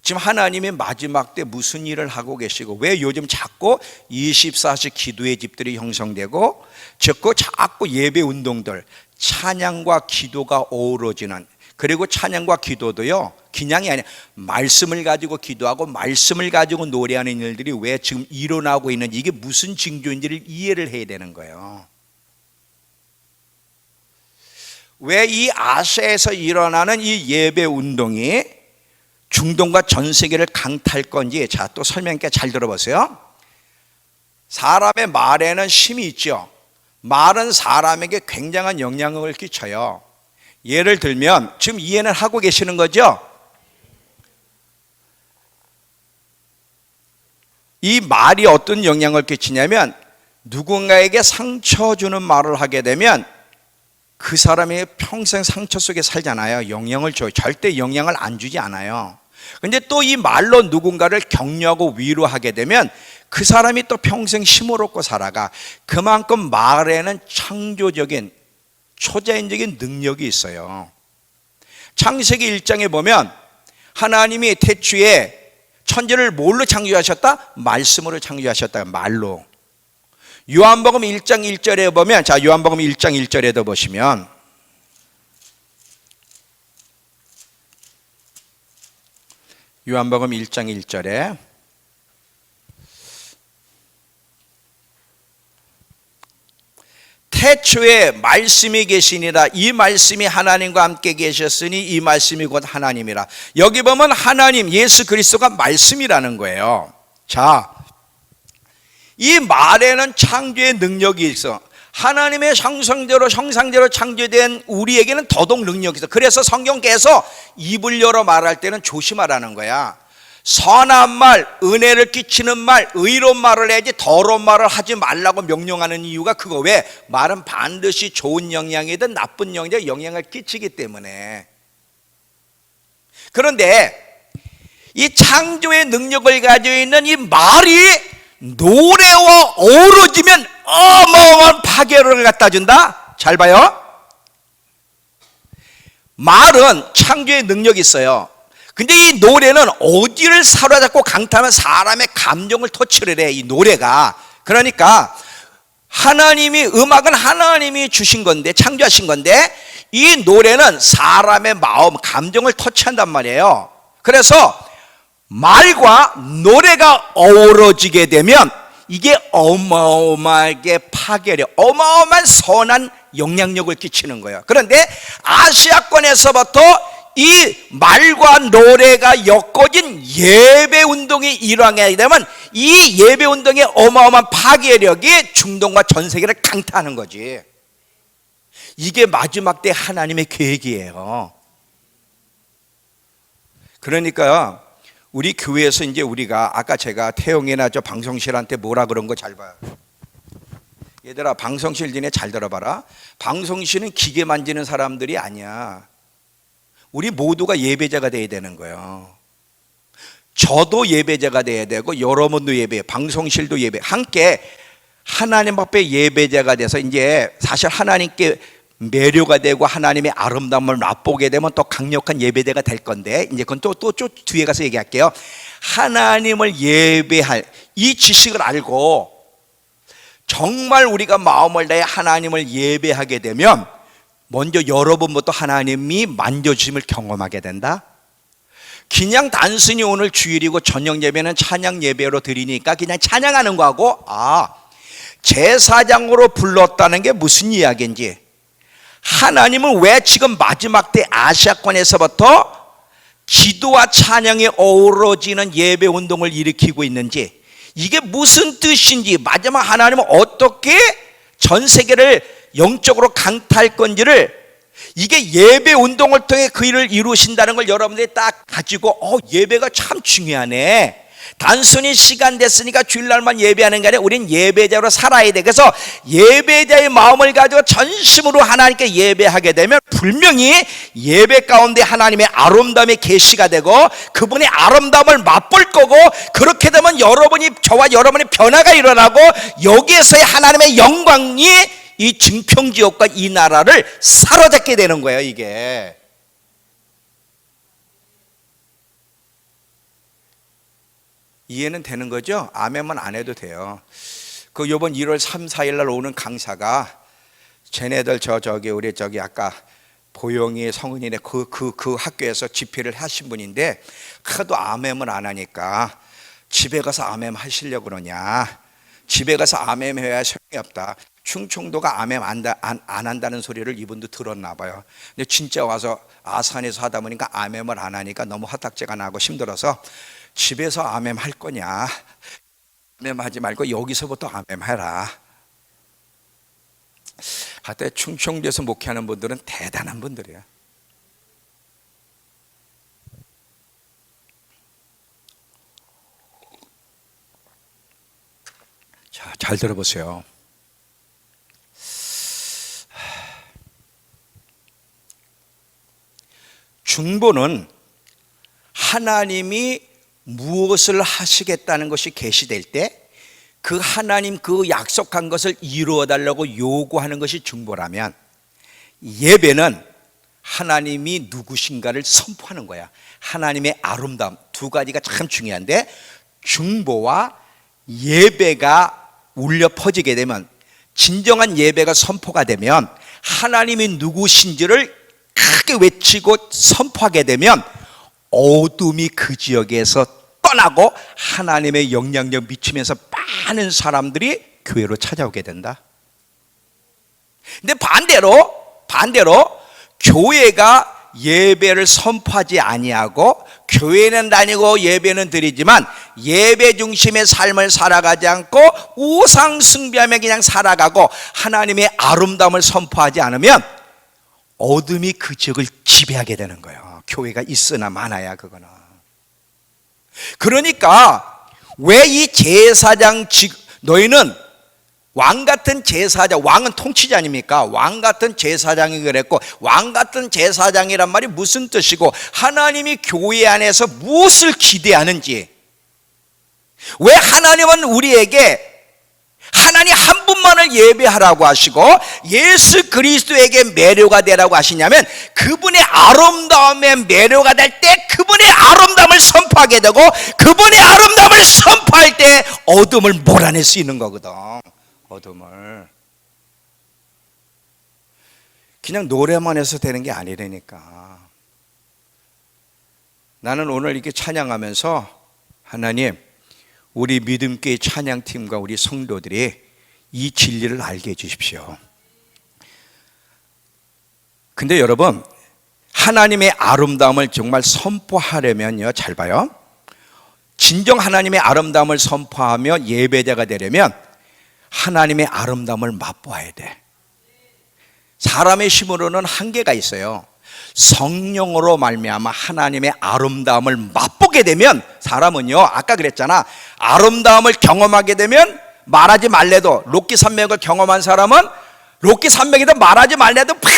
지금 하나님의 마지막 때 무슨 일을 하고 계시고, 왜 요즘 자꾸 24시 기도의 집들이 형성되고 자꾸 예배 운동들, 찬양과 기도가 어우러지는, 그리고 찬양과 기도도요 그냥이 아니라 말씀을 가지고 기도하고 말씀을 가지고 노래하는 일들이 왜 지금 일어나고 있는지, 이게 무슨 징조인지를 이해를 해야 되는 거예요. 왜 이 아시아에서 일어나는 이 예배 운동이 중동과 전 세계를 강타할 건지, 자 또 설명할게. 잘 들어보세요. 사람의 말에는 힘이 있죠. 말은 사람에게 굉장한 영향을 끼쳐요. 예를 들면 지금 이해는 하고 계시는 거죠? 이 말이 어떤 영향을 끼치냐면, 누군가에게 상처 주는 말을 하게 되면 그 사람이 평생 상처 속에 살잖아요. 영향을 줘요. 절대 영향을 안 주지 않아요. 근데 또 이 말로 누군가를 격려하고 위로하게 되면 그 사람이 또 평생 힘을 얻고 살아가. 그만큼 말에는 창조적인, 초자연적인 능력이 있어요. 창세기 1장에 보면 하나님이 태초에 천지를 뭘로 창조하셨다? 말씀으로 창조하셨다. 말로. 요한복음 1장 1절에 보면, 자 요한복음 1장 1절에도 보시면, 요한복음 1장 1절에 태초에 말씀이 계시니라. 이 말씀이 하나님과 함께 계셨으니 이 말씀이 곧 하나님이라. 여기 보면 하나님, 예수 그리스도가 말씀이라는 거예요. 자, 이 말에는 창조의 능력이 있어. 하나님의 형상대로 창조된 우리에게는 더더욱 능력이 있어. 그래서 성경께서 입을 열어 말할 때는 조심하라는 거야. 선한 말, 은혜를 끼치는 말, 의로운 말을 해야지 더러운 말을 하지 말라고 명령하는 이유가 그거. 왜? 말은 반드시 좋은 영향이든 나쁜 영향이든 영향을 끼치기 때문에. 그런데 이 창조의 능력을 가지고 있는 이 말이 노래와 어우러지면 어마어마한 파괴력을 갖다 준다. 잘 봐요. 말은 창조의 능력이 있어요. 근데 이 노래는 어디를 사로잡고 강타하면 사람의 감정을 터치를 해, 이 노래가. 그러니까 하나님이, 음악은 하나님이 주신 건데, 창조하신 건데, 이 노래는 사람의 마음, 감정을 터치한단 말이에요. 그래서 말과 노래가 어우러지게 되면 이게 어마어마하게 파괴력, 어마어마한 선한 영향력을 끼치는 거예요. 그런데 아시아권에서부터 이 말과 노래가 엮어진 예배 운동이 일어나게 되면 이 예배 운동의 어마어마한 파괴력이 중동과 전 세계를 강타하는 거지. 이게 마지막 때 하나님의 계획이에요. 그러니까 우리 교회에서 이제 우리가 아까 제가 태용이나 저 방송실한테 뭐라 그런 거 잘 봐요. 얘들아, 방송실 지네 잘 들어봐라. 방송실은 기계 만지는 사람들이 아니야. 우리 모두가 예배자가 돼야 되는 거예요. 저도 예배자가 돼야 되고 여러분도 예배, 방송실도 예배, 함께 하나님 앞에 예배자가 돼서 이제 사실 하나님께 매료가 되고 하나님의 아름다움을 맛보게 되면 또 강력한 예배자가 될 건데, 이제 그건 또 뒤에 가서 얘기할게요. 하나님을 예배할 이 지식을 알고 정말 우리가 마음을 다해 하나님을 예배하게 되면 먼저 여러분부터 하나님이 만져주심을 경험하게 된다. 그냥 단순히 오늘 주일이고 저녁 예배는 찬양 예배로 드리니까 그냥 찬양하는 거하고, 제사장으로 불렀다는 게 무슨 이야기인지, 하나님은 왜 지금 마지막 때 아시아권에서부터 기도와 찬양이 어우러지는 예배 운동을 일으키고 있는지, 이게 무슨 뜻인지, 마지막 하나님은 어떻게 전 세계를 영적으로 강타할 건지를, 이게 예배 운동을 통해 그 일을 이루신다는 걸 여러분들이 딱 가지고 예배가 참 중요하네. 단순히 시간 됐으니까 주일날만 예배하는 게 아니라 우린 예배자로 살아야 돼. 그래서 예배자의 마음을 가지고 전심으로 하나님께 예배하게 되면 분명히 예배 가운데 하나님의 아름다움이 계시가 되고 그분의 아름다움을 맛볼 거고, 그렇게 되면 저와 여러분의 변화가 일어나고 여기에서의 하나님의 영광이 이 증평지역과 이 나라를 사로잡게 되는 거예요. 이게 이해는 되는 거죠? 아멘만 안 해도 돼요. 그 요번 1월 3, 4일 날 오는 강사가 쟤네들 우리 아까 보영이 성은이네 그 학교에서 집회를 하신 분인데, 하도 아멘을 안 하니까 집에 가서 아멘 하시려고 그러냐, 집에 가서 아멘 해야 소용이 없다, 충청도가 아멘 안 한다는 소리를 이분도 들었나 봐요. 근데 진짜 와서 아산에서 하다 보니까 아멘을 안 하니까 너무 화딱지가 나고 힘들어서 집에서 아멘 할 거냐, 아멘 하지 말고 여기서부터 아멘 해라. 하여튼 충청도에서 목회하는 분들은 대단한 분들이에요. 자, 잘 들어보세요. 중보는 하나님이 무엇을 하시겠다는 것이 계시될 때 그 하나님 그 약속한 것을 이루어 달라고 요구하는 것이 중보라면, 예배는 하나님이 누구신가를 선포하는 거야. 하나님의 아름다움, 두 가지가 참 중요한데, 중보와 예배가 울려 퍼지게 되면, 진정한 예배가 선포가 되면, 하나님이 누구신지를 크게 외치고 선포하게 되면 어둠이 그 지역에서 떠나고 하나님의 영향력 미치면서 많은 사람들이 교회로 찾아오게 된다. 근데 반대로 교회가 예배를 선포하지 아니하고, 교회는 다니고 예배는 드리지만 예배 중심의 삶을 살아가지 않고 우상 숭배하며 그냥 살아가고 하나님의 아름다움을 선포하지 않으면 어둠이 그 지역을 지배하게 되는 거예요. 교회가 있으나 마나야 그거는. 그러니까 왜 이 제사장 너희는 왕 같은 제사장, 왕은 통치자 아닙니까? 왕 같은 제사장이 그랬고, 왕 같은 제사장이란 말이 무슨 뜻이고, 하나님이 교회 안에서 무엇을 기대하는지, 왜 하나님은 우리에게 하나님 한 분만을 예배하라고 하시고 예수 그리스도에게 매료가 되라고 하시냐면, 그분의 아름다움에 매료가 될 때 그분의 아름다움을 선포하게 되고, 그분의 아름다움을 선포할 때 어둠을 몰아낼 수 있는 거거든. 어둠을 그냥 노래만 해서 되는 게 아니라니까. 나는 오늘 이렇게 찬양하면서, 하나님, 우리 믿음교회 찬양팀과 우리 성도들이 이 진리를 알게 해주십시오. 근데 여러분, 하나님의 아름다움을 정말 선포하려면요, 잘 봐요. 진정 하나님의 아름다움을 선포하며 예배자가 되려면 하나님의 아름다움을 맛보아야 돼. 사람의 힘으로는 한계가 있어요. 성령으로 말미암아 하나님의 아름다움을 맛보게 되면, 사람은요, 아까 그랬잖아, 아름다움을 경험하게 되면 말하지 말래도, 롯기 산맥을 경험한 사람은 롯기 산맥에도 말하지 말래도 팍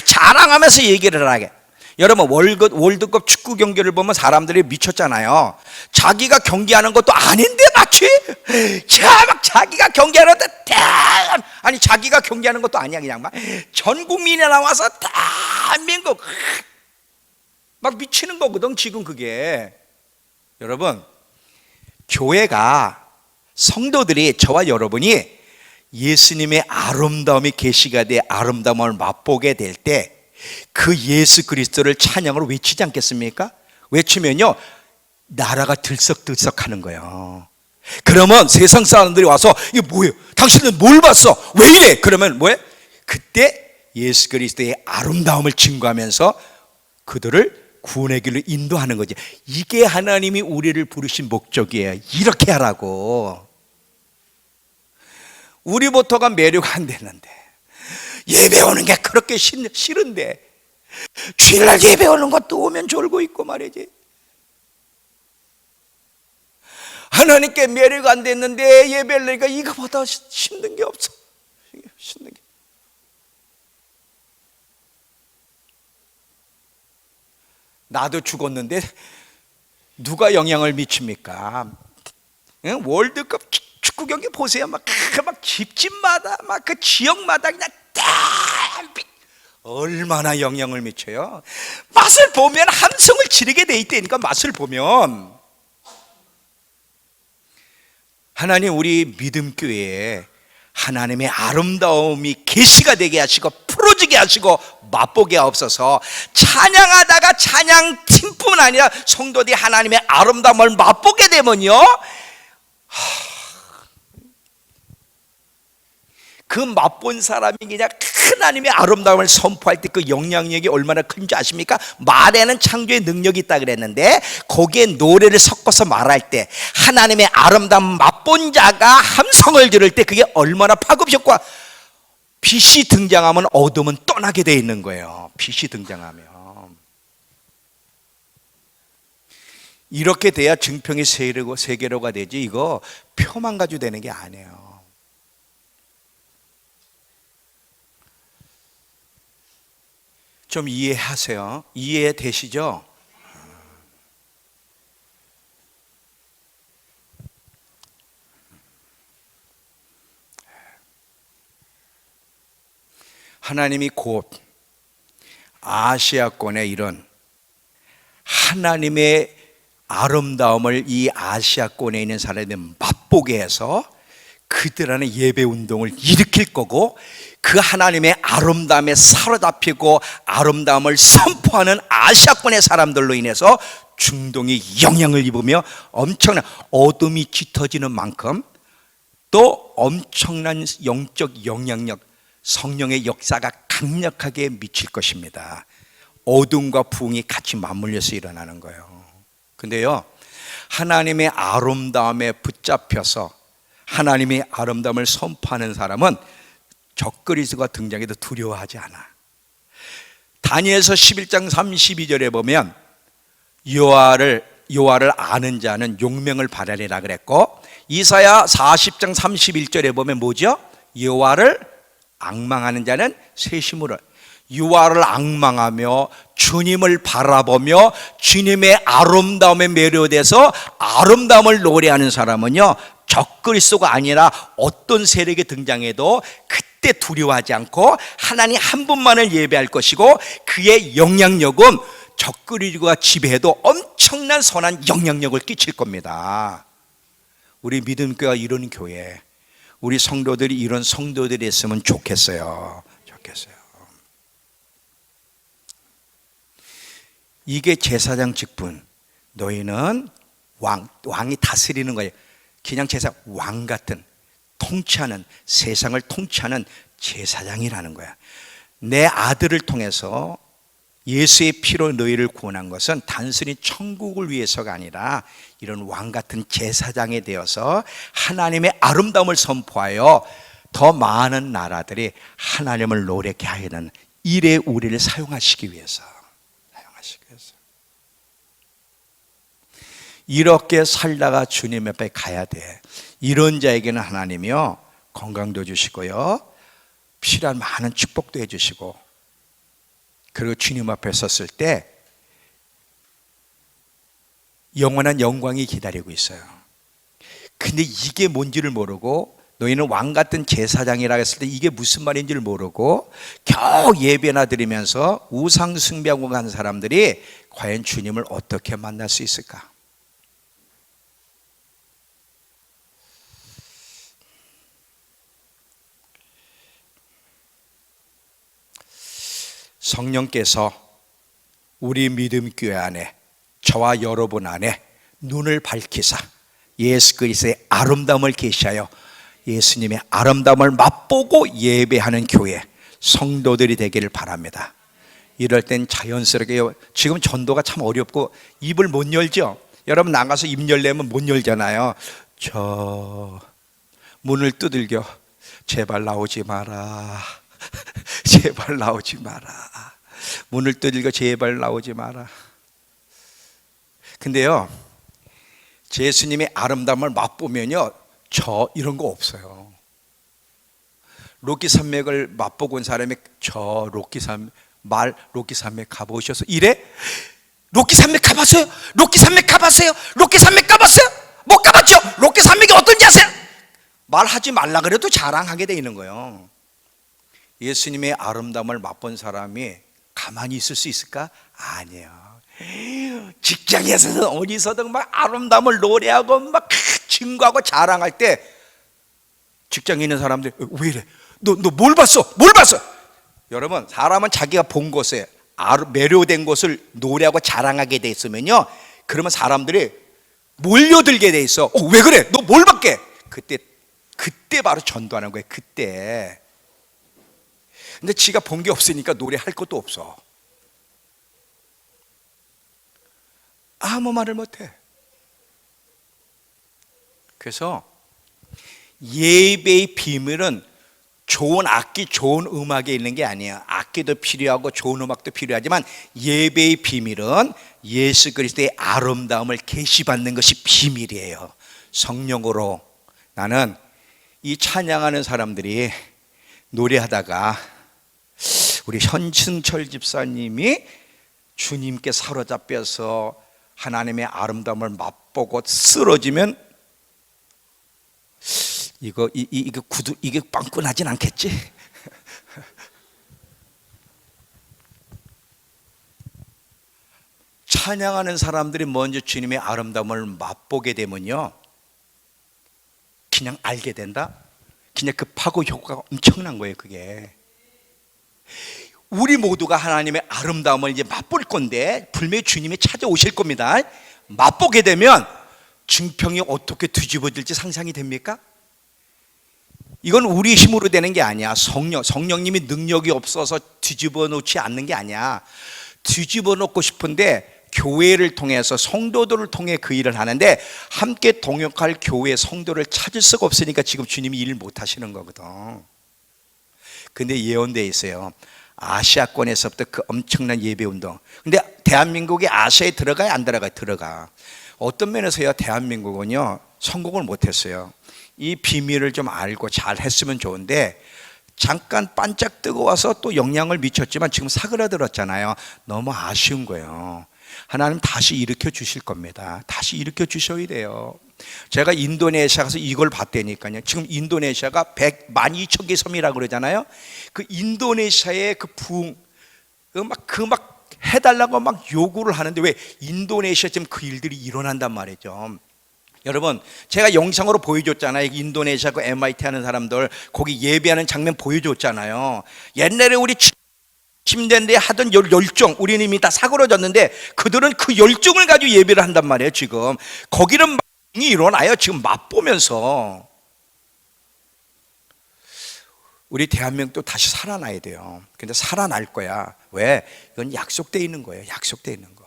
자랑하면서 얘기를 하게. 여러분, 월드컵 축구 경기를 보면 사람들이 미쳤잖아요. 자기가 경기하는 것도 아닌데 마치 막 자기가 경기하는데 아니 자기가 경기하는 것도 아니야. 그냥 막 전 국민이 나와서 대한민국 막 미치는 거거든 지금 그게. 여러분, 교회가, 성도들이, 저와 여러분이 예수님의 아름다움이 계시가 돼 아름다움을 맛보게 될 때 그 예수 그리스도를 찬양으로 외치지 않겠습니까? 외치면요, 나라가 들썩들썩하는 거예요. 그러면 세상 사람들이 와서, 이게 뭐예요? 당신은 뭘 봤어? 왜 이래? 그러면 뭐예요? 그때 예수 그리스도의 아름다움을 증거하면서 그들을 구원의 길로 인도하는 거지. 이게 하나님이 우리를 부르신 목적이에요. 이렇게 하라고. 우리부터가 매료가 안 되는데, 예배 오는 게 그렇게 싫은데, 주일날 예배 오는 것도 오면 졸고 있고 말이지. 하나님께 매료가 안 됐는데 예배를 내니까 이거보다 힘든 게 없어. 힘든 게. 나도 죽었는데 누가 영향을 미칩니까? 월드컵 축구 경기 보세요. 막 집집마다, 막 그 지역마다 그냥 얼마나 영향을 미쳐요. 맛을 보면 함성을 지르게 돼 있다니까. 맛을 보면. 하나님, 우리 믿음교회에 하나님의 아름다움이 계시가 되게 하시고 풀어지게 하시고 맛보게 하옵소서. 찬양하다가 찬양팀뿐 아니라 성도들이 하나님의 아름다움을 맛보게 되면요, 그 맛본 사람이 그냥 하나님의 아름다움을 선포할 때 그 영향력이 얼마나 큰지 아십니까? 말에는 창조의 능력이 있다 그랬는데, 거기에 노래를 섞어서 말할 때 하나님의 아름다움 맛본 자가 함성을 지를 때 그게 얼마나 파급효과. 빛이 등장하면 어둠은 떠나게 돼 있는 거예요. 빛이 등장하면. 이렇게 돼야 증평이 세계로가 되지, 이거 표만 가지고 되는 게 아니에요. 좀 이해하세요. 이해되시죠? 하나님이 곧 아시아권에 이런 하나님의 아름다움을 이 아시아권에 있는 사람들이 맛보게 해서 그들 안에 예배 운동을 일으킬 거고, 그 하나님의 아름다움에 사로잡히고 아름다움을 선포하는 아시아권의 사람들로 인해서 중동이 영향을 입으며 엄청난 어둠이 짙어지는 만큼 또 엄청난 영적 영향력, 성령의 역사가 강력하게 미칠 것입니다. 어둠과 부흥이 같이 맞물려서 일어나는 거예요. 근데요, 하나님의 아름다움에 붙잡혀서 하나님의 아름다움을 선포하는 사람은 적그리스도가 등장해도 두려워하지 않아. 다니엘서 11장 32절에 보면 여호와를 아는 자는 용명을 받으리라 그랬고, 이사야 40장 31절에 보면 뭐죠? 여호와를 앙망하는 자는 새 힘으로, 여호와를 앙망하며 주님을 바라보며 주님의 아름다움에 매료돼서 아름다움을 노래하는 사람은요, 적그리스도가 아니라 어떤 세력이 등장해도 그때 두려워하지 않고 하나님 한 분만을 예배할 것이고, 그의 영향력은 적그리스도가 지배해도 엄청난 선한 영향력을 끼칠 겁니다. 우리 믿음교회가 이런 교회, 우리 성도들이 이런 성도들이 있으면 좋겠어요. 이게 제사장 직분. 너희는 왕이 다스리는 거예요. 그냥 제사장, 왕 같은 통치하는, 세상을 통치하는 제사장이라는 거야. 내 아들을 통해서 예수의 피로 너희를 구원한 것은 단순히 천국을 위해서가 아니라 이런 왕 같은 제사장이 되어서 하나님의 아름다움을 선포하여 더 많은 나라들이 하나님을 노래케 하는 일에 우리를 사용하시기 위해서. 이렇게 살다가 주님 옆에 가야 돼. 이런 자에게는 하나님이요, 건강도 주시고요, 필요한 많은 축복도 해주시고, 그리고 주님 앞에 섰을 때 영원한 영광이 기다리고 있어요. 근데 이게 뭔지를 모르고, 너희는 왕 같은 제사장이라고 했을 때 이게 무슨 말인지를 모르고 겨우 예배나 드리면서 우상 숭배하고 간 사람들이 과연 주님을 어떻게 만날 수 있을까? 성령께서 우리 믿음교회 안에, 저와 여러분 안에 눈을 밝히사 예수 그리스도의 아름다움을 계시하여 예수님의 아름다움을 맛보고 예배하는 교회, 성도들이 되기를 바랍니다. 이럴 땐 자연스럽게, 지금 전도가 참 어렵고 입을 못 열죠. 여러분 나가서 입 열려면 못 열잖아요. 저 문을 두들겨, 제발 나오지 마라. 제발 나오지 마라. 문을 두들겨, 제발 나오지 마라. 근데요, 예수님의 아름다움을 맛보면요, 저 이런 거 없어요. 로키 산맥을 맛보고 온 사람이 저 로키 산맥 가보셔서 이래? 로키 산맥 가봤어요? 로키 산맥 가봤어요? 로키 산맥 가봤어요? 못 가봤죠? 로키 산맥이 어떤지 아세요? 말하지 말라 그래도 자랑하게 돼 있는 거예요. 예수님의 아름다움을 맛본 사람이 가만히 있을 수 있을까? 아니에요. 직장에서든 어디서든 막 아름다움을 노래하고 막 증거하고 자랑할 때 직장에 있는 사람들, 왜 이래? 너 뭘 봤어? 뭘 봤어? 여러분, 사람은 자기가 본 것에 매료된 것을 노래하고 자랑하게 돼 있으면요, 그러면 사람들이 몰려들게 돼 있어. 왜 그래? 너 뭘 봤게? 그때 바로 전도하는 거예요. 그때. 근데 지가 본 게 없으니까 노래할 것도 없어. 아무 말을 못해. 그래서 예배의 비밀은 좋은 악기, 좋은 음악에 있는 게 아니에요. 악기도 필요하고 좋은 음악도 필요하지만 예배의 비밀은 예수 그리스도의 아름다움을 계시받는 것이 비밀이에요. 성령으로. 나는 이 찬양하는 사람들이 노래하다가 우리 현승철 집사님이 주님께 사로잡혀서 하나님의 아름다움을 맛보고 쓰러지면 이게 빵꾸나진 않겠지? 찬양하는 사람들이 먼저 주님의 아름다움을 맛보게 되면요, 그냥 알게 된다? 그냥 그 파고 효과가 엄청난 거예요. 그게 우리 모두가 하나님의 아름다움을 이제 맛볼 건데 분명히 주님이 찾아오실 겁니다. 맛보게 되면 증평이 어떻게 뒤집어질지 상상이 됩니까? 이건 우리 힘으로 되는 게 아니야. 성령님이 능력이 없어서 뒤집어 놓지 않는 게 아니야. 뒤집어 놓고 싶은데 교회를 통해서, 성도들을 통해 그 일을 하는데 함께 동역할 교회 성도를 찾을 수가 없으니까 지금 주님이 일을 못 하시는 거거든. 근데 예언되어 있어요. 아시아권에서부터 그 엄청난 예배 운동. 근데 대한민국이 아시아에 들어가야 안 들어가요? 들어가. 어떤 면에서야 대한민국은요 성공을 못했어요. 이 비밀을 좀 알고 잘 했으면 좋은데 잠깐 반짝 뜨거워서 또 영향을 미쳤지만 지금 사그라들었잖아요. 너무 아쉬운 거예요. 하나님 다시 일으켜 주실 겁니다. 다시 일으켜 주셔야 돼요. 제가 인도네시아 가서 이걸 봤다니까요. 지금 인도네시아가 12,000개 섬이라고 그러잖아요. 그 인도네시아의 그 부흥, 막 해달라고 막 요구를 하는데 왜 인도네시아 지금 그 일들이 일어난단 말이죠. 여러분, 제가 영상으로 보여줬잖아요. 인도네시아 그 MIT 하는 사람들 거기 예배하는 장면 보여줬잖아요. 옛날에 우리 10년대에 하던 열정, 우리는 이미 다 사그러졌는데 그들은 그 열정을 가지고 예배를 한단 말이에요. 지금 거기는 이 일어나요. 지금 맛보면서. 우리 대한민국도 다시 살아나야 돼요. 근데 살아날 거야. 왜? 이건 약속되어 있는 거예요. 약속되어 있는 거.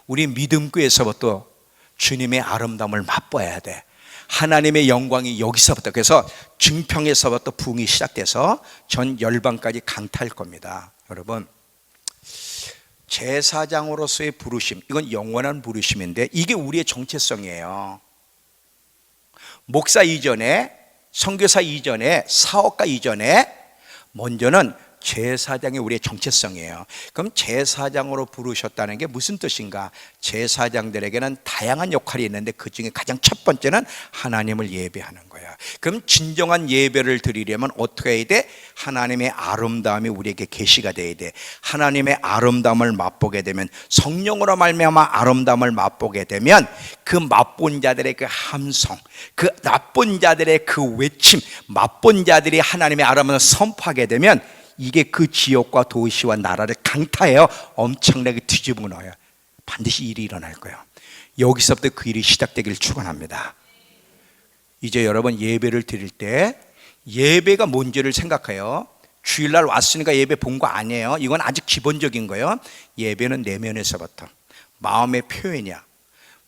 우리 믿음교에서부터 주님의 아름다움을 맛봐야 돼. 하나님의 영광이 여기서부터, 그래서 증평에서부터 부흥이 시작돼서 전 열방까지 강타할 겁니다. 여러분, 제사장으로서의 부르심, 이건 영원한 부르심인데 이게 우리의 정체성이에요. 목사 이전에, 선교사 이전에, 사업가 이전에 먼저는 제사장이 우리의 정체성이에요. 그럼 제사장으로 부르셨다는 게 무슨 뜻인가? 제사장들에게는 다양한 역할이 있는데 그 중에 가장 첫 번째는 하나님을 예배하는 거야. 그럼 진정한 예배를 드리려면 어떻게 해야 돼? 하나님의 아름다움이 우리에게 계시가 돼야 돼. 하나님의 아름다움을 맛보게 되면, 성령으로 말미암아 아름다움을 맛보게 되면 그 맛본 자들의 그 함성, 그 나쁜 자들의 그 외침, 맛본 자들이 하나님의 아름다움을 선포하게 되면 이게 그 지역과 도시와 나라를 강타해요. 엄청나게 뒤집어 놓아요. 반드시 일이 일어날 거예요. 여기서부터 그 일이 시작되기를 축원합니다. 이제 여러분, 예배를 드릴 때 예배가 뭔지를 생각해요. 주일날 왔으니까 예배 본 거 아니에요. 이건 아직 기본적인 거예요. 예배는 내면에서부터 마음의 표현이야.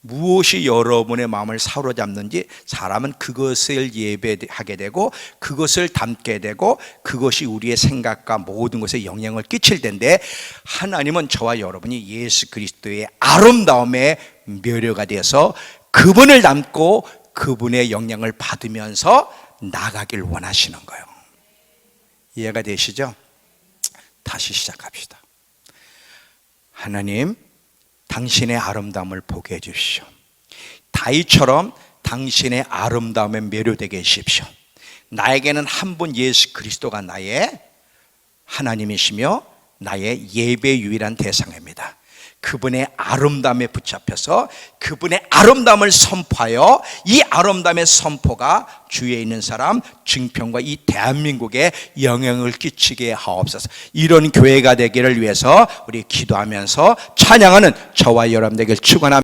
무엇이 여러분의 마음을 사로잡는지 사람은 그것을 예배하게 되고 그것을 담게 되고 그것이 우리의 생각과 모든 것에 영향을 끼칠 텐데, 하나님은 저와 여러분이 예수 그리스도의 아름다움에 묘려가 되어서 그분을 담고 그분의 영향을 받으면서 나가길 원하시는 거예요. 이해가 되시죠? 다시 시작합시다. 하나님, 당신의 아름다움을 보게 해주십시오. 다윗처럼 당신의 아름다움에 매료되게 해주십시오. 나에게는 한 분 예수 그리스도가 나의 하나님이시며 나의 예배의 유일한 대상입니다. 그분의 아름다움에 붙잡혀서 그분의 아름다움을 선포하여 이 아름다움의 선포가 주위에 있는 사람, 증평과 이 대한민국에 영향을 끼치게 하옵소서. 이런 교회가 되기를 위해서 우리 기도하면서 찬양하는 저와 여러분 되길 축원합니다.